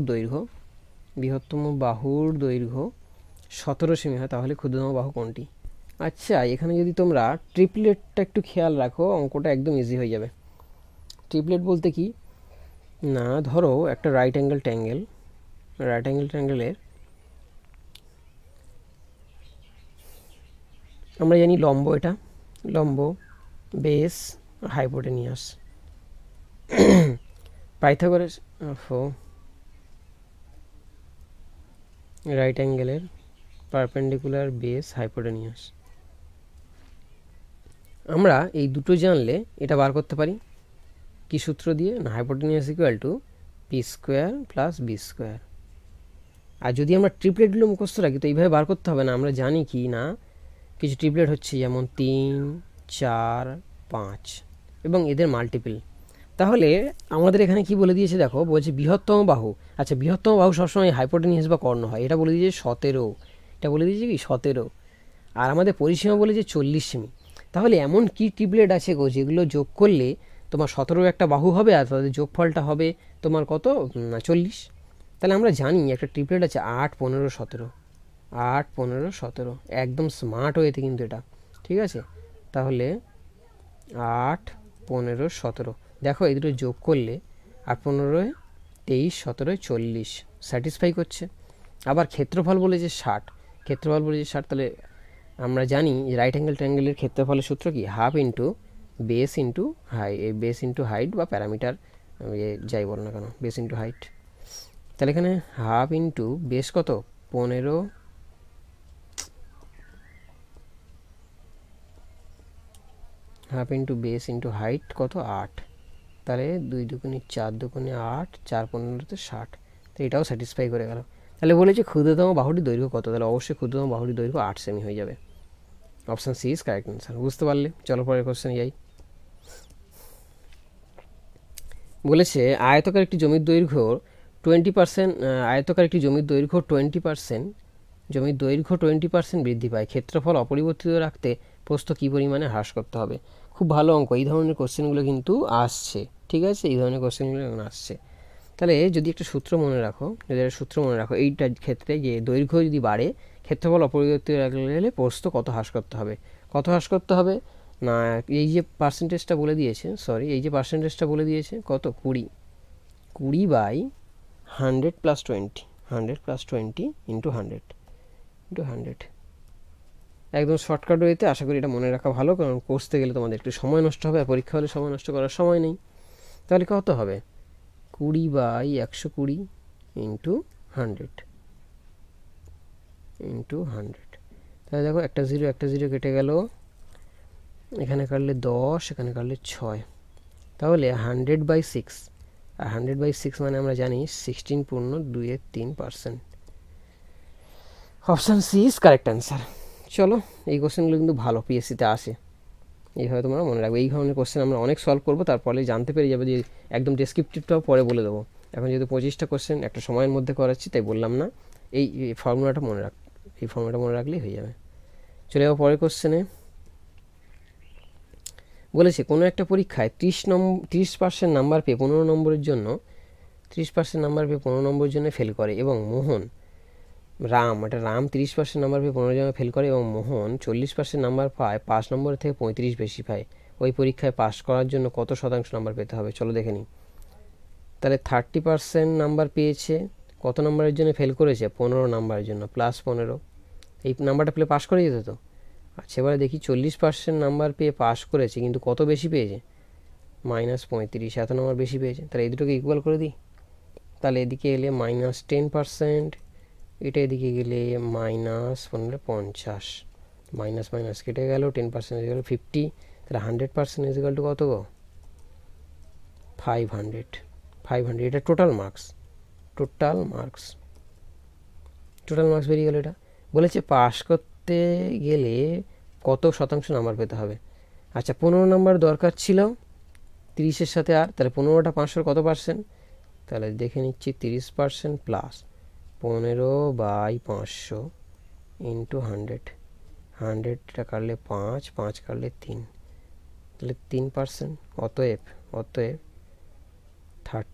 দৈর্ঘ্য 17 সেমি হয় তাহলে ক্ষুদ্রতম বাহু কোনটি। আচ্ছা এখানে যদি তোমরা ট্রিপলেটটা একটু খেয়াল রাখো, অঙ্কটা একদম ইজি হয়ে যাবে। ট্রিপলেট বলতে কি না, ধরো একটা রাইট অ্যাঙ্গেল ট্রায়াঙ্গেলের আমরা জানি লম্ব, এটা লম্ব, বেস, হাইপোটেনিয়াস। পাইথাগোরাস রাইট অ্যাঙ্গেলের পারপেন্ডিকুলার, বেস, হাইপোটেনিয়াস। আমরা এই দুটো জানলে এটা বার করতে পারি কি সূত্র দিয়ে না, hypotenuse equal to P square plus B square. আর যদি আমরা ট্রিপলেটগুলো মুখস্থ রাখি তো এইভাবে বার করতে হবে না, আমরা জানি কি না কিছু ট্রিপলেট হচ্ছে যেমন 3 4 5 এবং এদের মাল্টিপল। তাহলে আমাদের এখানে কি বলে দিয়েছে দেখো, বলছে বৃহত্তম বাহু। আচ্ছা বৃহত্তম বাহু সবসময় হাইপোটেনিয়াস বা কর্ণ হয়, এটা বলে দিয়েছে 17, এটা বলে দিয়েছে কি 17। আর আমাদের পরিসীমা বলেছে 40 সেমি। তাহলে এমন কি ট্রিপলেট আছে গো যেগুলো যোগ করলে তোমার 17 একটা বাহু হবে আর তাদের যোগফলটা হবে তোমার কত 40। তাহলে আমরা জানি একটা ট্রিপলেট আছে 8 15 17, 8 15 17, একদম স্মার্ট ওয়েতে কিন্তু এটা, ঠিক আছে। তাহলে 8 15 17, দেখো এই দুটো যোগ করলে 8 15 23 17 40 স্যাটিসফাই করছে। আবার ক্ষেত্রফল বলেছে 60, তাহলে আমরা জানি রাইট অ্যাঙ্গেল ট্রায়াঙ্গেলের ক্ষেত্রফলের সূত্র কি, half into base into height বা প্যারামিটার যাই বল না কেন, বেস ইন্টু হাইট। তাহলে এখানে হাফ ইন্টু বেস কত 15, half into base into height কত 8, তাহলে 2 দুগুণে 4 দুগুণে 8, 4 15 60, তো এটাও স্যাটিসফাই করে গেল। তাহলে বলেছে ক্ষুদ্রতম বাহুটির দৈর্ঘ্য কত, তাহলে অবশ্যই ক্ষুদ্রতম বাহুটির দৈর্ঘ্য 8 সেমি হয়ে যাবে। Option C is correct answer. বুঝতে পারলে, চলো পরের কোশ্চেনে যাই। বলেছে আয়তকার একটি জমির দৈর্ঘ্য 20%, আয়তকার একটি জমির দৈর্ঘ্য 20%, জমির দৈর্ঘ্য 20% বৃদ্ধি পায়, ক্ষেত্রফল অপরিবর্তিত রাখতে প্রস্থ কী পরিমাণে হ্রাস করতে হবে। খুব ভালো অঙ্ক, এই ধরনের কোশ্চেনগুলো কিন্তু আসছে, ঠিক আছে, এই ধরনের কোশ্চেনগুলো এখন আসছে। তাহলে যদি একটা সূত্র মনে রাখো, এইটার ক্ষেত্রে যে দৈর্ঘ্য যদি বাড়ে ক্ষেত্রফল অপরিবর্তিত রাখলে প্রস্থ কত হ্রাস করতে হবে, না এই যে পার্সেন্টেজটা বলে দিয়েছে, কত 20 বাই 100 + 20, 100 + 20 ইন্টু 100 একদম শর্টকাট ওয়েতে। আশা করি এটা মনে রাখা ভালো, কারণ করতে গেলে তোমাদের একটু সময় নষ্ট হবে, আর পরীক্ষা হলে সময় নষ্ট করার সময় নেই। তাহলে কত হবে 20 বাই 120 ইন্টু 100। তাহলে দেখো একটা জিরো কেটে গেল, এখানে কাটলে 10, এখানে কাটলে 6, তাহলে 100/6, আর 100/6 মানে আমরা জানি 16.283%। Option C is correct answer. চলো, এই কোশ্চেনগুলো কিন্তু ভালো পিএসসিতে আসে, এইভাবে তোমরা মনে রাখবে। এই ধরনের কোশ্চেন আমরা অনেক সলভ করবো, তারপরে জানতে পেরে যাবে যে একদম ডেসক্রিপটিভটাও পরে বলে দেবো। এখন যেহেতু 25টা কোশ্চেন একটা সময়ের মধ্যে করাচ্ছি, তাই বললাম না। এই ফর্মুলাটা মনে রাখলেই হয়ে যাবে। চলে যাবো পরের কোশ্চেনে। বলেছে কোনো একটা পরীক্ষায় 30% নাম্বার পেয়ে 15 নম্বরের জন্য ফেল করে, এবং রাম 30% নাম্বার পেয়ে 15 জনে ফেল করে, এবং মোহন 40% নাম্বার পায়, 5 নম্বর থেকে 35 বেশি পায়। ওই পরীক্ষায় পাস করার জন্য কত শতাংশ নাম্বার পেতে হবে? চলো দেখে নিই। তাহলে 30% নাম্বার পেয়েছে, কত নম্বরের জন্য ফেল করেছে? 15 নাম্বারের জন্য, +15। এই নাম্বারটা পেলে পাস করে যেত তো। আচ্ছা, এবারে দেখি 40% নাম্বার পেয়ে পাস করেছে, কিন্তু কত বেশি পেয়েছে? -35, এত নম্বর বেশি পেয়েছে। তাহলে এই দুটোকে ইকুয়াল করে দিই। তাহলে এদিকে এলে -10%, এটা এদিকে গেলে -50, মাইনাস কেটে গেল, 10% ইজ ইকুয়াল 50। তাহলে 100% ইজ ইকুয়াল টু কত গো? 500। এটা টোটাল মার্কস বেরিয়ে গেল। এটা বলেছে পাস করতে গেলে কত শতাংশ নাম্বার পেতে হবে। আচ্ছা, 15 নাম্বার দরকার ছিল 30-এর সাথে, আর তাহলে 15টা 500 কত পার্সেন্ট? তাহলে দেখে নিচ্ছি, 30% প্লাস 15/500 ইন্টু 100, 100টা কাটলে 5, 5 কাটলে 3, তাহলে 3%। অতএব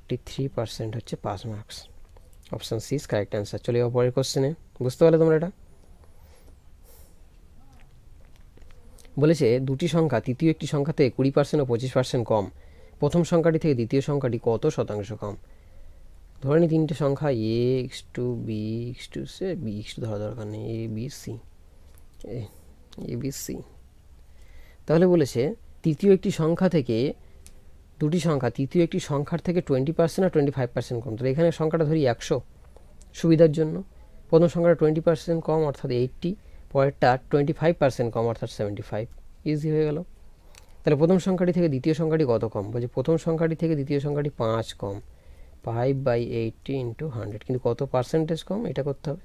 33% হচ্ছে pass marks. Option C is correct answer. চলে যাবো পরের কোশ্চেনে। বুঝতে পারলে তোমরা এটা? বলেছে দুটি সংখ্যা তৃতীয় একটি সংখ্যা থেকে 20% ও 25% কম, প্রথম সংখ্যাটি থেকে দ্বিতীয় সংখ্যাটি কত শতাংশ কম? ধরে নিই তিনটে সংখ্যা a:2b:2c, ধরা দরকার নেই, abc। তাহলে বলেছে তৃতীয় একটি সংখ্যা থেকে দুটি সংখ্যা তৃতীয় একটি সংখ্যার থেকে 20% আর 25% কম। তাহলে এখানে সংখ্যাটা ধরি 100 সুবিধার জন্য। প্রথম সংখ্যাটা 20% কম অর্থাৎ 80, পরেরটা 25% কম অর্থাৎ 75। ইজি হয়ে গেল। তাহলে প্রথম সংখ্যাটি থেকে দ্বিতীয় সংখ্যাটি কত কম? বলছে প্রথম সংখ্যাটি থেকে দ্বিতীয় সংখ্যাটি 5 কম, 5/80 ইন্টু 100। কিন্তু কত পার্সেন্টেজ কম এটা করতে হবে।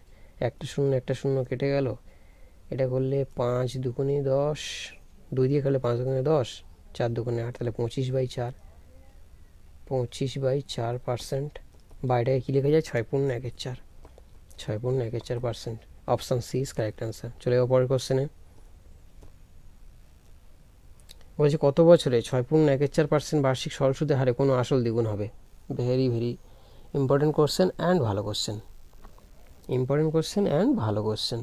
একটা শূন্য কেটে গেল, এটা করলে 5 দুগুণে 10, 2 দিয়ে করলে 5 দুগুণে 10, 4 দুগুণে 8, তাহলে 25/4, 25/4%। বাইরে কী লেখা যায়? 6.14, 6.14%। Option C is correct answer. চলে যাবো পরের কোশ্চেনে। বলছে কত বছরে 6.14% বার্ষিক সরল সুদের হারে কোনো আসল দ্বিগুণ হবে? ভেরি ইম্পর্টেন্ট কোশ্চেন অ্যান্ড ভালো কোশ্চেন।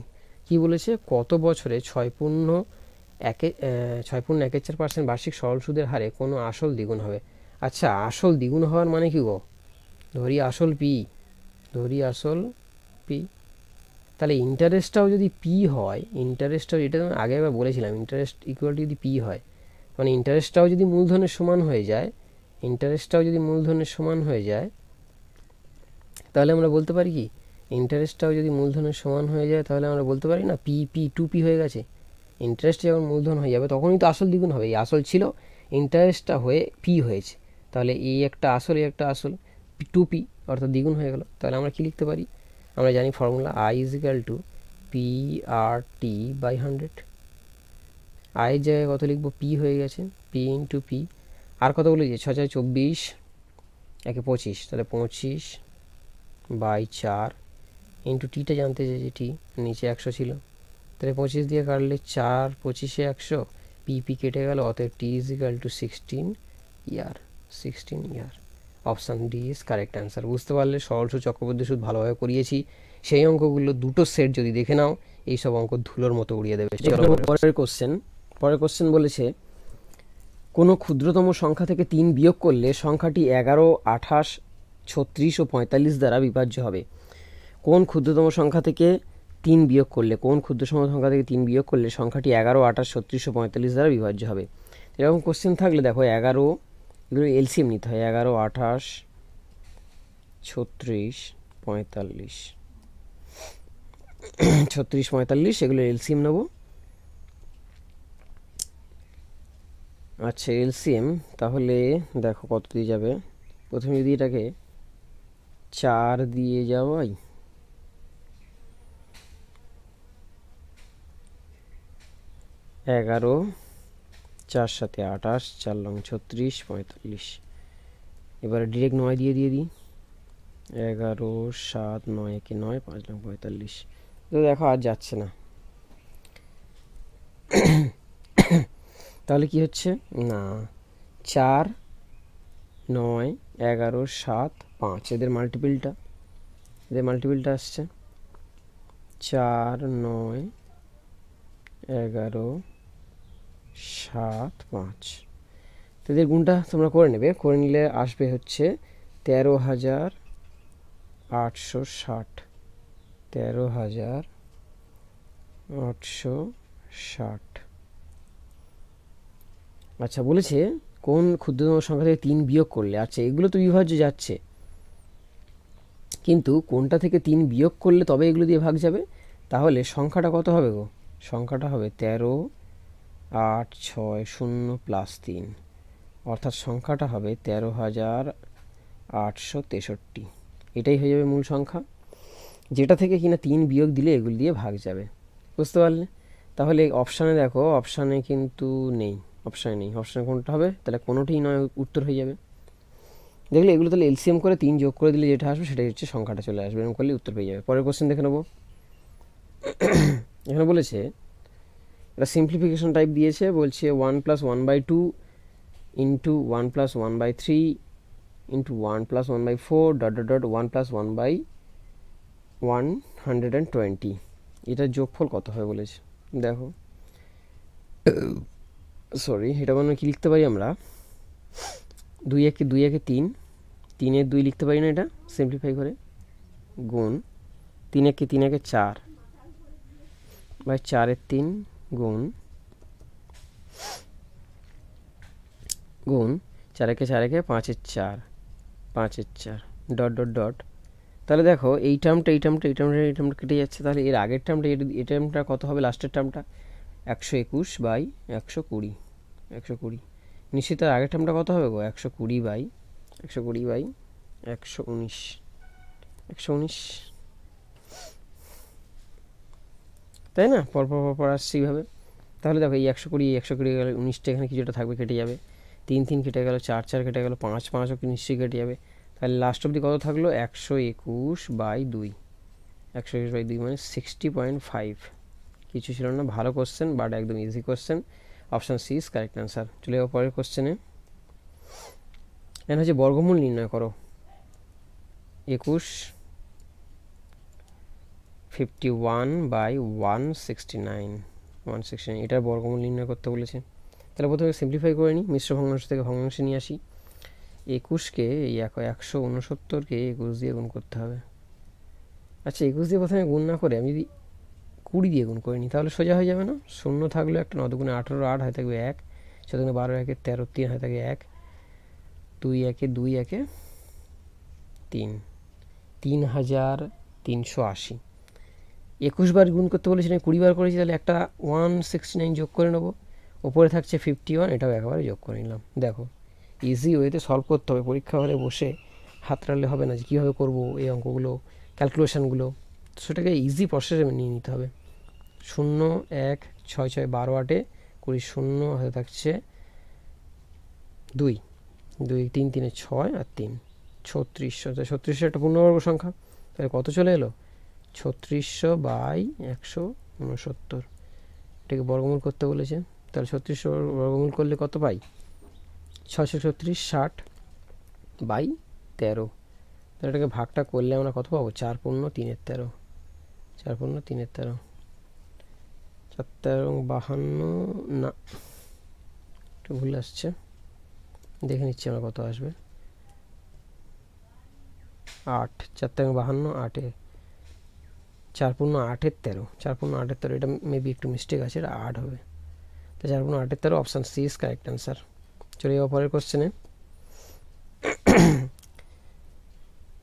কী বলেছে? কত বছরে 6.14% বার্ষিক সরল সুদের হারে কোনো আসল দ্বিগুণ হবে। আচ্ছা, আসল দ্বিগুণ হওয়ার মানে কি গো? ধরি আসল পি, তাহলে ইন্টারেস্টটাও যদি পি হয়, এটা আগে একবার বলেছিলাম, ইন্টারেস্ট ইকুয়াল টু যদি পি হয়, মানে ইন্টারেস্টটাও যদি মূলধনের সমান হয়ে যায়, তাহলে আমরা বলতে পারি কি? তাহলে আমরা বলতে পারি না পি 2p হয়ে গেছে। ইন্টারেস্ট যখন মূলধন হয়ে যাবে তখনই তো আসল দ্বিগুণ হবে। এই আসল ছিল, ইন্টারেস্টটা হয়ে পি হয়েছে, তাহলে এই একটা আসল 2p অর্থাৎ দ্বিগুণ হয়ে গেল। তাহলে আমরা কি লিখতে পারি? আমরা জানি ফর্মুলা I = PRT/100। আয়ের জায়গায় কত লিখবো? পি হয়ে গেছে, পি ইন্টু পি। আর কত বলেছে? 6 × 24, একে 25, তাহলে 25/4 ইন্টু টিটা জানতে চাইছে, টি নিচে 100 ছিল, তাহলে 25 দিয়ে কাটলে 4 25-এ 100, পি কেটে গেল, অতএব T is equal to 16 year. Option D is correct answer. বুঝতে পারলে সরল সুদ চক্রবর্তী সুদ ভালোভাবে করিয়েছি। সেই অঙ্কগুলো দুটো সেট যদি দেখে নাও, এইসব অঙ্ক ধুলোর মতো উড়িয়ে দেবে। পরের কোশ্চেন বলেছে কোনো ক্ষুদ্রতম সংখ্যা থেকে 3 বিয়োগ করলে সংখ্যাটি 11, 28, 36 ও 45 দ্বারা বিভাজ্য হবে। কোন ক্ষুদ্রতম সংখ্যা থেকে 3 বিয়োগ করলে সংখ্যাটি 11, 28, 36 ও 45 দ্বারা বিভাজ্য হবে। এরকম কোশ্চেন থাকলে দেখো 11, এগুলো এলসিএম নিতে হয়, 11, 28, 36, 45, 36, 45 এগুলো এলসিএম নেব। আচ্ছা এলসিএম তাহলে দেখো কত দিয়ে যাবে। প্রথমে যদি এটাকে 4 দিয়ে যাওয়াই, 11, 4 7 28, 4 লং 36, 45, এবারে ডিরেক্ট 9 দিয়ে দিই, 11, 7, 9 একে 9, 5 লং 45। তো দেখো আর যাচ্ছে না, তাহলে কি হচ্ছে না 4, 9, 11, 7, 5 এদের মাল্টিপিলটা আসছে 4, 9, 11, 7, 5। তো এদের গুণটা তোমরা করে নেবে, করে নিলে আসবে হচ্ছে 13,860, 13,860। আচ্ছা বলেছে কোন ক্ষুদ্রতম সংখ্যা থেকে 3 বিয়োগ করলে, আচ্ছা এগুলো তো বিভাজ্য যাচ্ছে, কিন্তু কোনটা থেকে 3 বিয়োগ করলে তবে এগুলো দিয়ে ভাগ যাবে। তাহলে সংখ্যাটা কত হবে গো? সংখ্যাটা হবে 13,860 প্লাস 3, অর্থাৎ সংখ্যাটা হবে 13,863। এটাই হয়ে যাবে মূল সংখ্যা, যেটা থেকে কিনা 3 বিয়োগ দিলে এগুলো দিয়ে ভাগ যাবে। বুঝতে পারলে? তাহলে অপশানে দেখো, অপশানে কিন্তু নেই, অপশানে কোনটা হবে? তাহলে কোনোটিই নয়, উত্তর হয়ে যাবে। দেখলে এগুলো তাহলে এলসিএম করে 3 যোগ করে দিলে যেটা আসবে সেটাই হচ্ছে সংখ্যাটা চলে আসবে, এরকম করলে উত্তর পেয়ে যাবে। পরের কোশ্চেন দেখে নেবো। এখানে বলেছে এটা সিম্পলিফিকেশন টাইপ দিয়েছে, বলছে 1 + 1/2 ইন্টু 1 + 1/3 ইন্টু 1 + 1/4 1 + 1/120, এটার যোগফল কত হবে বলেছে। দেখো সরি, এটা মানে কি লিখতে পারি আমরা, 2 একে 3, 3 2 লিখতে পারি না, এটা সিম্পলিফাই করে, গুণ 3 একে 4 বাই 4 3 গুণ 4 একে 5 4 ডট। তাহলে দেখো এই টার্মটা কেটে যাচ্ছে, তাহলে এর আগের টার্মটা এই টার্মটা কত হবে, লাস্টের টার্মটা 121/120, 120 নিশ্চিত। তার আগের টার্মটা কত হবে গো, 120/119, তাই না? পরপর আসছে এইভাবে। তাহলে দেখো এই 120 গেলে 19টা এখানে কিছুটা থাকবে, কেটে যাবে, 3 3 কেটে গেল, 4 4 কেটে গেল, 5 5ও নিশ্চয়ই কেটে যাবে। তাহলে লাস্ট অবধি কত থাকলো, 121/2, 121/2 মানে 60.5। কিছু ছিল না, ভালো কোশ্চেন, বাট একদম easy question. Option C is correct answer. চলে যাবো পরের কোশ্চেনে। এখানে হচ্ছে বর্গমূল নির্ণয় করো। 21/169, এটার বর্গমূল নির্ণয় করতে বলেছে। তাহলে প্রথমে সিম্পলিফাই করে নিই, মিশ্র ভগ্নাংশ থেকে ভগ্নাংশে নিয়ে আসি। 21কে এই 169কে 21 দিয়ে গুণ করতে হবে। আচ্ছা 21 দিয়ে প্রথমে গুণ না করে আমি যদি 20 দিয়ে গুণ করে নিই তাহলে সোজা হয়ে যাবে না? 0 থাকলে একটা, 9 দুগুণে 18, 8 হয়ে থাকবে 1, 4 দুগুণে 12, 1 13, 3 হয়ে থাকে 1, 2 1 2 1 3, 3380। 21 বার গুণ করতে বলেছি, 20 বার করেছি, তাহলে একটা 169 যোগ করে নেবো, ওপরে থাকছে 51, এটাও একেবারে যোগ করে নিলাম। দেখো ইজি ওয়েতে সলভ করতে হবে, পরীক্ষা হলে বসে হাতড়ালে হবে না যে কীভাবে করবো এই অঙ্কগুলো, ক্যালকুলেশানগুলো, সেটাকে ইজি প্রসেসে নিয়ে নিতে হবে। 0 1 6 6 12 8 20, 0 হাতে থাকছে 2 2 3 3 6 আর 3, 3600, তাই 3600 একটা পূর্ণবর্গ সংখ্যা, তাহলে কত চলে এলো 3600 বাই 169, এটাকে বর্গমূল করতে বলেছে। তাহলে 3600 বর্গমূল করলে কত পাই 636 60 বাই 13, তাহলে এটাকে ভাগটা করলে আমরা কত পাবো 4 পূর্ণ 3-এর 13, 4 পূর্ণ 3-এর 13, 4 13 52, না একটু ভুল আসছে, দেখে নিচ্ছি আমরা কত আসবে। 8, 4 13 52, 8-এ 4 পূর্ণ 8-এর 13, 4 পূর্ণ 8-এর 13, এটা মেবি একটু মিস্টেক আছে, এটা 8 হবে। তো 4 পূর্ণ 8-এর 13, option C is correct answer. চলে যাবো পরের কোশ্চেনে।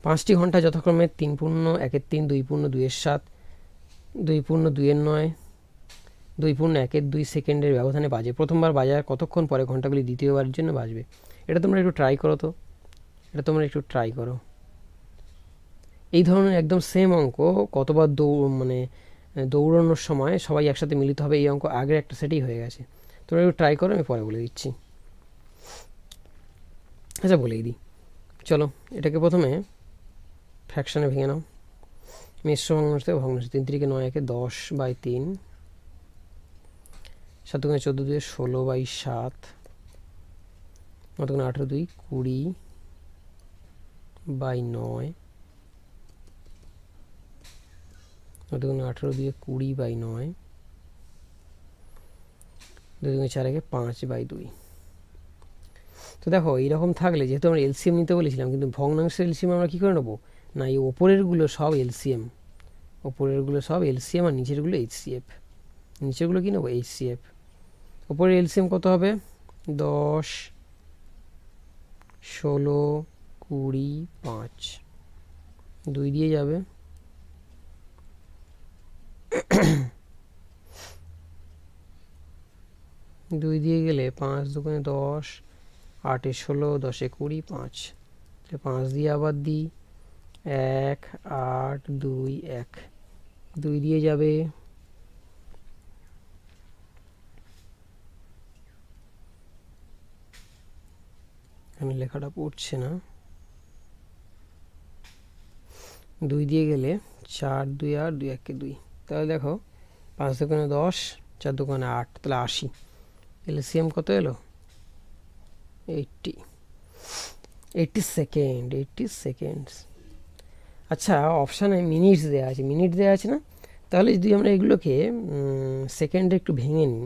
5টি ঘন্টা যথাক্রমে 3 পূর্ণ 1-এর 3, 2 পূর্ণ 2-এর 7, 2 পূর্ণ 2-এর 9, 2 পূর্ণ 1-এর 2 সেকেন্ডের ব্যবধানে বাজে। প্রথমবার বাজার কতক্ষণ পরে ঘন্টাগুলি দ্বিতীয়বারের জন্য বাজবে? এটা তোমরা একটু ট্রাই করো তো, এটা তোমরা একটু ট্রাই করো। এই ধরনের একদম সেম অঙ্ক কতবার দৌড়ানোর সময় সবাই একসাথে মিলিত হবে, এই অঙ্ক আগের একটা সেটেই হয়ে গেছে। তোমরা একটু ট্রাই করো, আমি পরে বলে দিচ্ছি। আচ্ছা বলেই দিই, চলো এটাকে প্রথমে ফ্র্যাকশানে ভেঙে নাও। মিশ্র ভগ্নাংশ থেকে ভগ্নাংশ, 3 3 9 1 10 by 3, 7 2 14 2 16 by 7, 9 2 18 2 20 by 9, 9 2 18 2 20 by 9, 2 2 4 1 5 by 2। তো দেখো এইরকম থাকলে, যেহেতু আমরা এলসিএম নিতে বলেছিলাম, কিন্তু ভগ্নাংশের এলসিএম আমরা কী করে নেবো না, এই ওপরেরগুলো সব এলসিএম, ওপরেরগুলো সব এলসিএম আর নিচেরগুলো এইচসিএফ। নিচেরগুলো কী নেবো এইচসিএফ। ওপরের এলসিএম কত হবে 10 16 20 5, 2 দিয়ে যাবে, 2 দিয়ে গেলে 5 2 10, 8 16, 10 20 5, 5 দিয়ে আবার দিই 1 8 2 1, 2 দিয়ে যাবে, আমি লেখাটা পড়ছে না, 2 দিয়ে গেলে 4 2 8 2 1 2। তাহলে দেখো 5 2 10, 4 2 8, তাহলে 80। এলসিএম কত এলো 80 সেকেন্ড, 80 সেকেন্ডস। আচ্ছা অপশানে মিনিটস দেওয়া আছে, মিনিট দেওয়া আছে না, তাহলে যদি আমরা এগুলোকে সেকেন্ডে একটু ভেঙে নিই,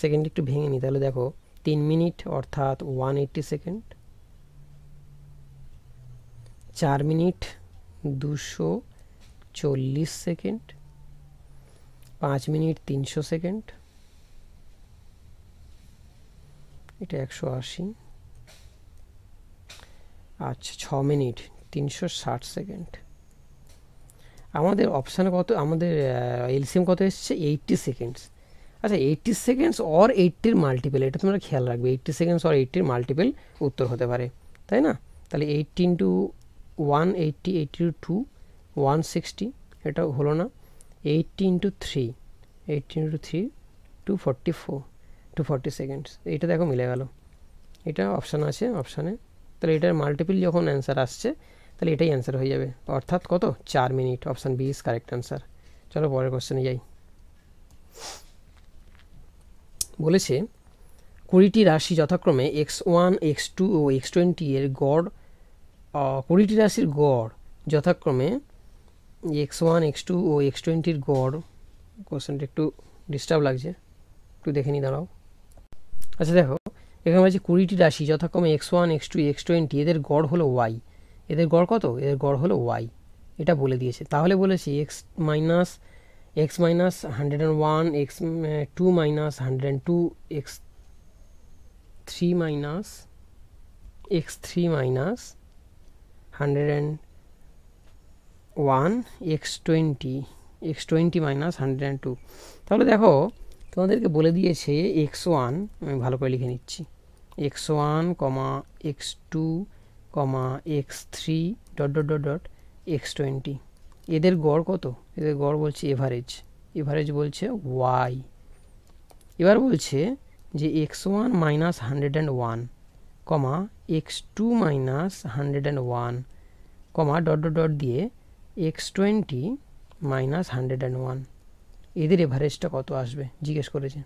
সেকেন্ডে একটু ভেঙে নিই, তাহলে দেখো 3 মিনিট অর্থাৎ 180 second, 4 minute 240 second, 5 minute 300 second, এটা 180, আচ্ছা 6 মিনিট 360 সেকেন্ড। আমাদের অপশানে কত, আমাদের এলসিএম কত এসছে 80 সেকেন্ডস। আচ্ছা 80 সেকেন্ডস অর 80-র মাল্টিপেল, এটা তোমরা খেয়াল রাখবে, 80 সেকেন্ডস অর 80-র মাল্টিপেল উত্তর হতে পারে, তাই না? তাহলে 80 ইন্টু 180, 80 টু 160, এটা হলো না, 80 ইন্টু 3, 80 ইন্টু 3 244, 240 সেকেন্ডস। এটা দেখো মিলে গেল, এটা অপশান আছে অপশানে, তাহলে এটার মাল্টিপল যখন অ্যান্সার আসছে তাহলে এটাই অ্যান্সার হয়ে যাবে, অর্থাৎ কত 4 minute. Option B is correct answer. চলো পরের কোশ্চেনে যাই। বলেছে 20টি রাশি যথাক্রমে x1 x2 ও x20 এর গড়, 20টি রাশির গড় যথাক্রমে x1 x2 ও x20-র গড়, কোশ্চেনটা একটু ডিস্টার্ব লাগছে, একটু দেখে নিই দাঁড়াও। আচ্ছা দেখো এখানে বলছে 20টি রাশি যথাক্রমে x1 x2 x20 এদের গড় হলো y, এদের গড় কত, এদের গড় হলো y, এটা বলে দিয়েছে। তাহলে বলেছি x minus 101, x2 minus 102, x3 minus 101, x20 minus 102। তাহলে দেখো তোমাদেরকে বলে দিয়েছে x1, আমি ভালো করে লিখে নিচ্ছি, x1, x2, x3 dot dot dot dot x20, এদের গড় কত, এদের গড় বলছে এভারেজ, এভারেজ বলছে y। এবার বলছে যে x1 মাইনাস 101, x2 মাইনাস 101 কমা ডট ডট ডট দিয়ে x20 মাইনাস 101, এদের এভারেজটা কত আসবে জিজ্ঞেস করেছে।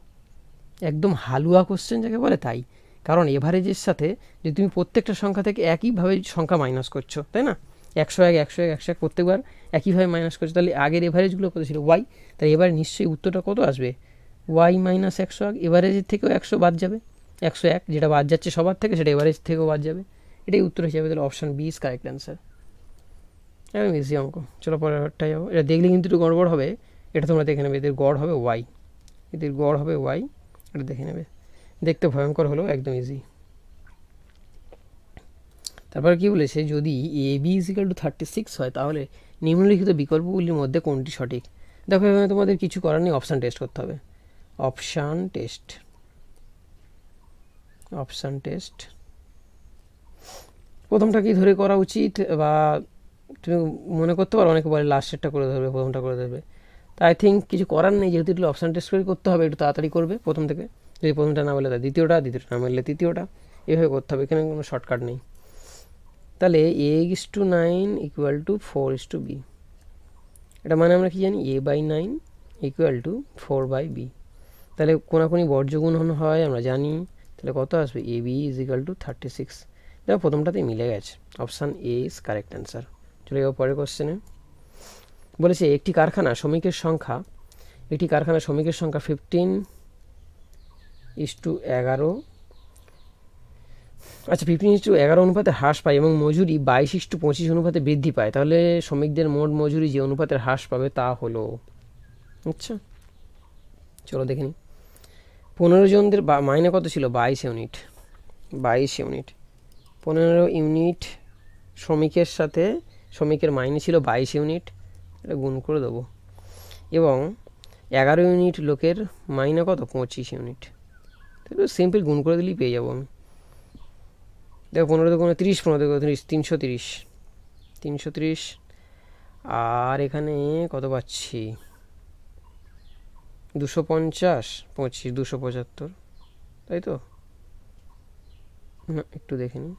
একদম হালুয়া কোশ্চেন যাকে বলে তাই, কারণ এভারেজের সাথে যে তুমি প্রত্যেকটা সংখ্যা থেকে একইভাবে সংখ্যা মাইনাস করছো, তাই না? 101 101 101 প্রত্যেকবার একইভাবে মাইনাস করছো, তাহলে আগের এভারেজগুলো কত ছিল ওয়াই, তাই এবার নিশ্চয়ই উত্তরটা কত আসবে ওয়াই মাইনাস 101। এভারেজের থেকেও 100 বাদ যাবে, 101 যেটা বাদ যাচ্ছে সবার থেকে সেটা এভারেজ থেকেও বাদ যাবে, এটাই উত্তর হিসাবে। তাহলে option B is correct answer. একদম ইজি অঙ্ক। চলো পরেরটাই যাবো। এটা দেখলে কিন্তু একটু গড়বড় হবে, এটা তোমরা দেখে নেবে। এদের গড় হবে ওয়াই, এদের গড় হবে ওয়াই, এটা দেখে নেবে। দেখতে ভয়ঙ্কর হলেও একদম ইজি। তারপর কি বলেছে, যদি এ বি ইজিক্যাল টু 36 হয় তাহলে নিম্নলিখিত বিকল্পগুলির মধ্যে কোনটি সঠিক। দেখো এখানে তোমাদের কিছু করার নেই, অপশান টেস্ট করতে হবে। অপশান টেস্ট, অপশান টেস্ট প্রথমটা কি ধরে করা উচিত, বা তুমি মনে করতে পারো অনেকে বলে লাস্টেরটা করে ধরবে, প্রথমটা করে ধরবে। তা আই থিঙ্ক কিছু করার নেই, যেহেতু একটু অপশান টেস্ট করে করতে হবে, একটু তাড়াতাড়ি করবে প্রথম থেকে। যদি প্রথমটা না বলে তাহলে দ্বিতীয়টা, দ্বিতীয়টা না বললে তৃতীয়টা, এভাবে করতে হবে, এখানে কোনো শর্টকাট নেই। তাহলে a/9 ইকুয়াল টু 4:b, এটা মানে আমরা কি জানি a/9 ইকুয়াল টু 4/b। তাহলে কোনাকুনি বর্জ্যগুণন হয় আমরা জানি, তাহলে কত আসবে ab ইজ ইকুয়াল টু 36। দেখো প্রথমটাতেই মিলে গেছে, option A is correct answer. চলে যাবো পরের কোশ্চেনে। বলেছে একটি কারখানার শ্রমিকের সংখ্যা 15:11, আচ্ছা 15:11 অনুপাতে হ্রাস পায় এবং মজুরি 22:25 অনুপাতে বৃদ্ধি পায়, তাহলে শ্রমিকদের মোট মজুরি যে অনুপাতের হ্রাস পাবে তা হলো, আচ্ছা চলো দেখে নিই। 15 জনদের মাইনে কত ছিল 22 ইউনিট, 22 ইউনিট। 15 ইউনিট শ্রমিকের সাথে শ্রমিকের মাইনে ছিল 22 ইউনিট, এটা গুণ করে দেবো। এবং 11 ইউনিট লোকের মাইনে কত 25 ইউনিট, তাহলে সিম্পল গুণ করে দিলেই পেয়ে যাবো আমি। দেখো 15 দুগুণে 30, 15 দুগুণে 30, 330, 330। আর এখানে কত পাচ্ছি 250, 25, 275, তাই তো না একটু দেখে নিই,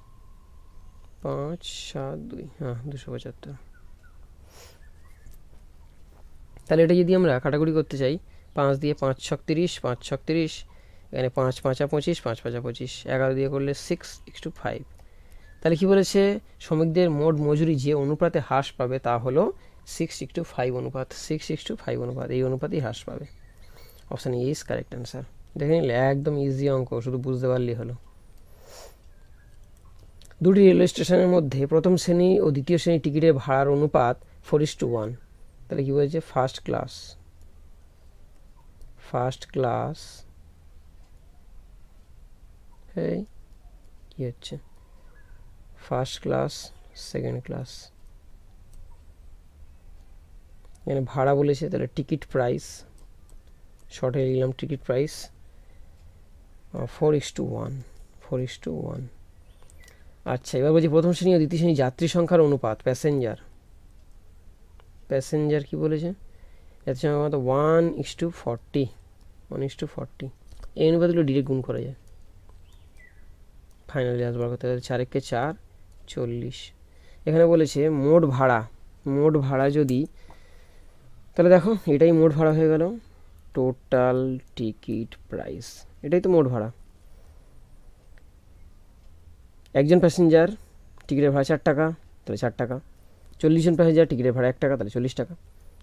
5 7 2, হ্যাঁ 275। তাহলে এটা যদি আমরা কাটাকুটি করতে চাই, 5 দিয়ে 5 ছক 30, 5 ছক 30, এখানে 5 5 25, 5 5 25, 11 দিয়ে করলে 6:5। তাহলে কি বলেছে, শ্রমিকদের মোট মজুরি যে অনুপাতে হ্রাস পাবে তা হলো 6:5 অনুপাত, 6:5 অনুপাত, এই অনুপাতেই হ্রাস পাবে। Option A is correct answer. দেখে নিলে একদম ইজি অঙ্ক, শুধু বুঝতে পারলেই হলো। দুটি রেলওয়ে স্টেশনের মধ্যে প্রথম শ্রেণী ও দ্বিতীয় শ্রেণীর টিকিটের ভাড়ার অনুপাত 4:1। তাহলে কী বলেছে, ফার্স্ট ক্লাস এই কী হচ্ছে ফার্স্ট ক্লাস, সেকেন্ড ক্লাস, এখানে ভাড়া বলেছে, তাহলে টিকিট প্রাইস, শর্টে লিখলাম টিকিট প্রাইস 4:1। আচ্ছা এবার বলছি প্রথম শ্রেণী ও দ্বিতীয় শ্রেণী যাত্রী সংখ্যার অনুপাত, প্যাসেঞ্জার কি বলেছে, যাত্রী সংখ্যার অনুপাত 1:40, এই অনুপাতগুলো ডিরেক্ট গুণ করা যায়, ফাইনালি আসবার কথা। 4 × 4 40। এখানে বলেছে মোট ভাড়া যদি, তাহলে দেখো এটাই মোট ভাড়া হয়ে গেল, টোটাল টিকিট প্রাইস, এটাই তো মোট ভাড়া। একজন প্যাসেঞ্জার টিকিটের ভাড়া 4 টাকা, তাহলে 4 টাকা। 40 জন প্যাসেঞ্জার টিকিটের ভাড়া 1 টাকা, তাহলে 40 টাকা।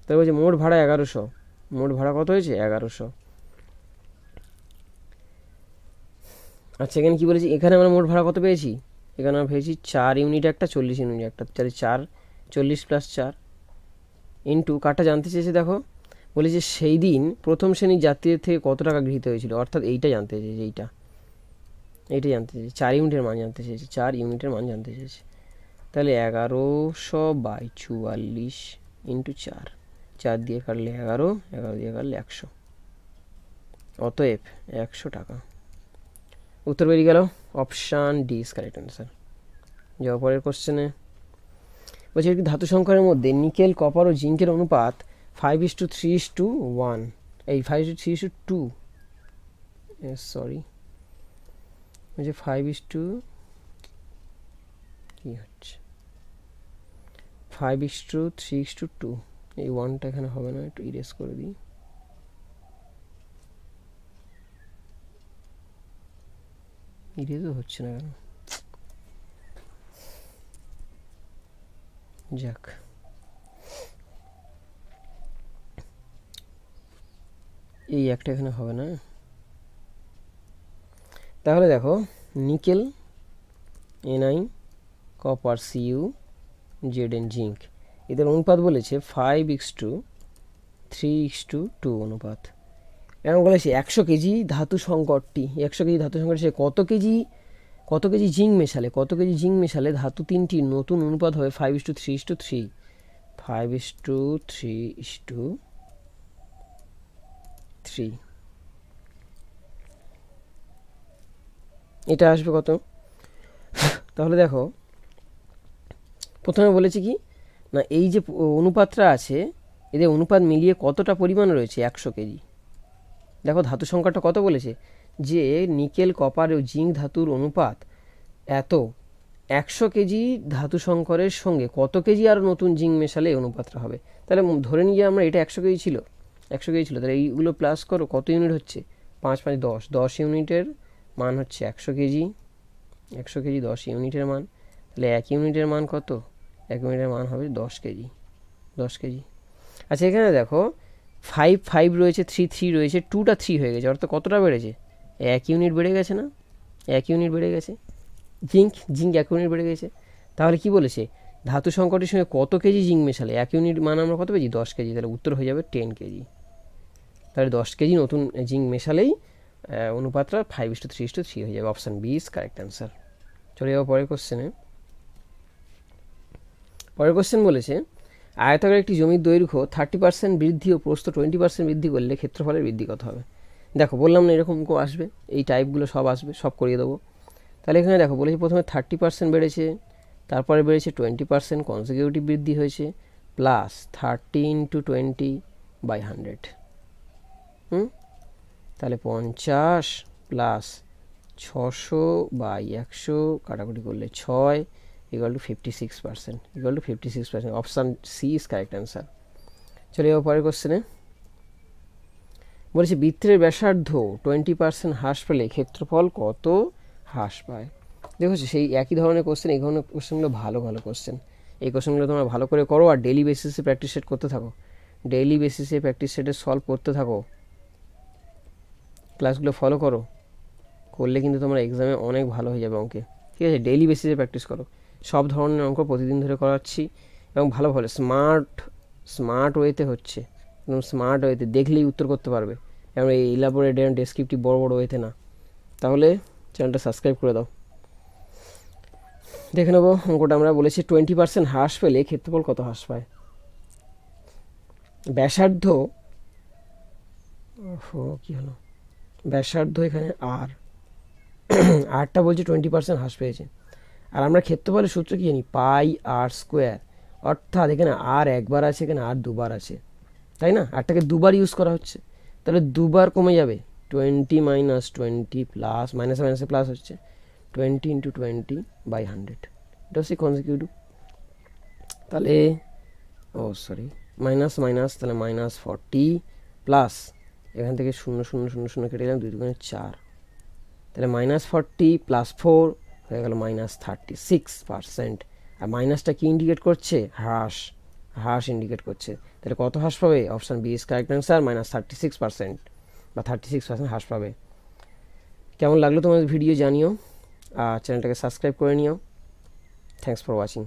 তাহলে বলছে মোট ভাড়া 1100, মোট ভাড়া কত হয়েছে 1100। আচ্ছা এখানে কী বলেছি, এখানে আমরা মোট ভাড়া কত পেয়েছি, এখানে আমরা পেয়েছি 4 ইউনিট একটা, 40 ইউনিট একটা, তাহলে 4 40 + 4 ইন্টু কাটা জানতে চেয়েছে। দেখো বলেছে সেই দিন প্রথম শ্রেণীর যাত্রীদের থেকে কত টাকা গৃহীত হয়েছিল, অর্থাৎ এইটা জানতে চেয়েছে, এইটা জানতে চেয়েছে, 4 ইউনিটের মান জানতে চেয়েছে, 4 ইউনিটের মান জানতে চেয়েছে। তাহলে 1100/44 ইন্টু 4, 4 দিয়ে কাটলে 11, 11 দিয়ে কাটলে 100, অতএব 100 টাকা। উত্তর বেরিয়ে গেল, option D is correct answer. যাওয়া পরের কোশ্চেনে। বলছে একটি ধাতু সংকরের মধ্যে নিকেল, কপার ও জিঙ্কের অনুপাত 5:3:1, এই 5:3:2, সরি বলছে 5:, কী হচ্ছে 5:3:2, এই 1টা এখানে হবে না, একটু ইরেজ করে দিই। ইরেজও হচ্ছে না কেন, যাক। এই একটা এখানে হবে না। তাহলে দেখো nickel Ni, copper Cu, Zn zinc, এদের অনুপাত বলেছে 5:3:2 অনুপাত। এরকম বলেছে 100 কেজি ধাতু সংকটটি, 100 কেজি ধাতু সংকট সে কত কেজি জিঙ্ক মেশালে ধাতু তিনটির নতুন অনুপাত হবে 5:3:3। 5:3:3 এটা আসবে কত? তাহলে দেখো প্রথমে বলেছি কি না, এই যে অনুপাতটা আছে এদের অনুপাত মিলিয়ে কতটা পরিমাণ রয়েছে 100 কেজি। দেখো ধাতু সংখ্যাটা কত বলেছে, যে নিকেল কপার ও জিঙ্ক ধাতুর অনুপাত এত, 100 কেজি ধাতু সংকরের সঙ্গে কত কেজি আর নতুন জিঙ্ক মেশালে এই অনুপাতটা হবে। তাহলে ধরে নিয়ে আমরা এটা 100 কেজি ছিল, তাহলে এইগুলো প্লাস করো, কত ইউনিট হচ্ছে, 5 5 10, 10 ইউনিটের মান হচ্ছে 100 কেজি, 10 ইউনিটের মান, তাহলে 1 ইউনিটের মান কত, 1 ইউনিটের মান হবে 10 কেজি। আচ্ছা এখানে দেখো 5 5 রয়েছে, 3 3 রয়েছে, 2টা 3 হয়ে গেছে, অর্থাৎ কতটা বেড়েছে, 1 ইউনিট বেড়ে গেছে না, 1 ইউনিট বেড়ে গেছে। জিঙ্ক 1 ইউনিট বেড়ে গেছে। তাহলে কি বলেছে, ধাতু সংকটের সঙ্গে কত কেজি জিঙ্ক মেশালে 1 ইউনিট মান আমরা কত পেয়েছি, 10 কেজি, তাহলে উত্তর হয়ে যাবে 10 কেজি। তাহলে 10 কেজি নতুন জিঙ্ক মেশালেই অনুপাতটা 5:3:3 হয়ে যাবে। Option B is correct answer. চলে যাবো পরের কোশ্চেনে। পরের কোশ্চেন বলেছে আয়তাকার একটি জমির দৈর্ঘ্য 30% বৃদ্ধি ও প্রস্থ 20% বৃদ্ধি করলে ক্ষেত্রফলের বৃদ্ধি কত হবে। দেখো বললাম না এরকম আসবে, এই টাইপগুলো সব আসবে, সব করিয়ে দেবো। তাহলে এখানে দেখো বলেছে প্রথমে 30% বেড়েছে, তারপরে বেড়েছে 20% কনজিকিউটিভ বৃদ্ধি হয়েছে, প্লাস 30 × 20/100। তাহলে 50 প্লাস 600/100 কাটাকুটি করলে 6 = 56%, option C is correct answer. চলে যাবো পরের কোশ্চেনে। বলেছে বৃত্তের ব্যাসার্ধ 20% হ্রাস পেলে ক্ষেত্রফল কত হ্রাস পায়। দেখো সেই একই ধরনের কোশ্চেন, এই ধরনের কোশ্চেনগুলো ভালো কোশ্চেন, এই কোশ্চেনগুলো তোমরা ভালো করে করো আর ডেইলি বেসিসে প্র্যাকটিস সেট করতে থাকো, ডেইলি বেসিসে প্র্যাকটিস সেটে সলভ করতে থাকো, ক্লাসগুলো ফলো করো, করলে কিন্তু তোমরা এক্সামে অনেক ভালো হয়ে যাবে অঙ্কে। ঠিক আছে, ডেইলি বেসিসে প্র্যাকটিস করো, সব ধরনের অঙ্ক প্রতিদিন ধরে করাচ্ছি এবং ভালো স্মার্ট ওয়েতে হচ্ছে, একদম স্মার্ট ওয়েতে, দেখলেই উত্তর করতে পারবে, এবং এই ইলাবোরেট এবং ডেসক্রিপটিভ বড় ওয়েতে না। তাহলে চ্যানেলটা সাবস্ক্রাইব করে দাও। দেখে নেবো অঙ্কটা। আমরা বলেছি 20% হ্রাস পেলে ক্ষেত্রফল কত হ্রাস পায়। ব্যাসার্ধ কি হলো, ব্যাসার্ধ এখানে আরটা বলছে 20% হ্রাস পেয়েছে, আর আমরা ক্ষেত্রফলের সূত্র কি জানি, πr², অর্থাৎ এখানে আর একবার আছে, এখানে আর দুবার আছে, তাই না, আরটাকে দুবার ইউজ করা হচ্ছে, তাহলে দুবার কমে যাবে, 20 - 20 প্লাস মাইনাসে মাইনাসে প্লাস হচ্ছে 20 × 20/100, এটা হচ্ছে কনজিকিউটিভ। তাহলে মাইনাস তাহলে -40 প্লাস এখান থেকে 0 0 0 0 কেটে গেলাম, 2 × 2 = 4, তাহলে -40 + 4 হয়ে গেল -36%। আর মাইনাসটা কি ইন্ডিকেট করছে, হ্রাস ইন্ডিকেট করছে। তাহলে কত হ্রাস পাবে, option B is correct answer, -36% বা 36% হ্রাস পাবে। কেমন লাগলো তোমাদের ভিডিও জানিও, আর চ্যানেলটাকে সাবস্ক্রাইব করে নিও। Thanks for watching.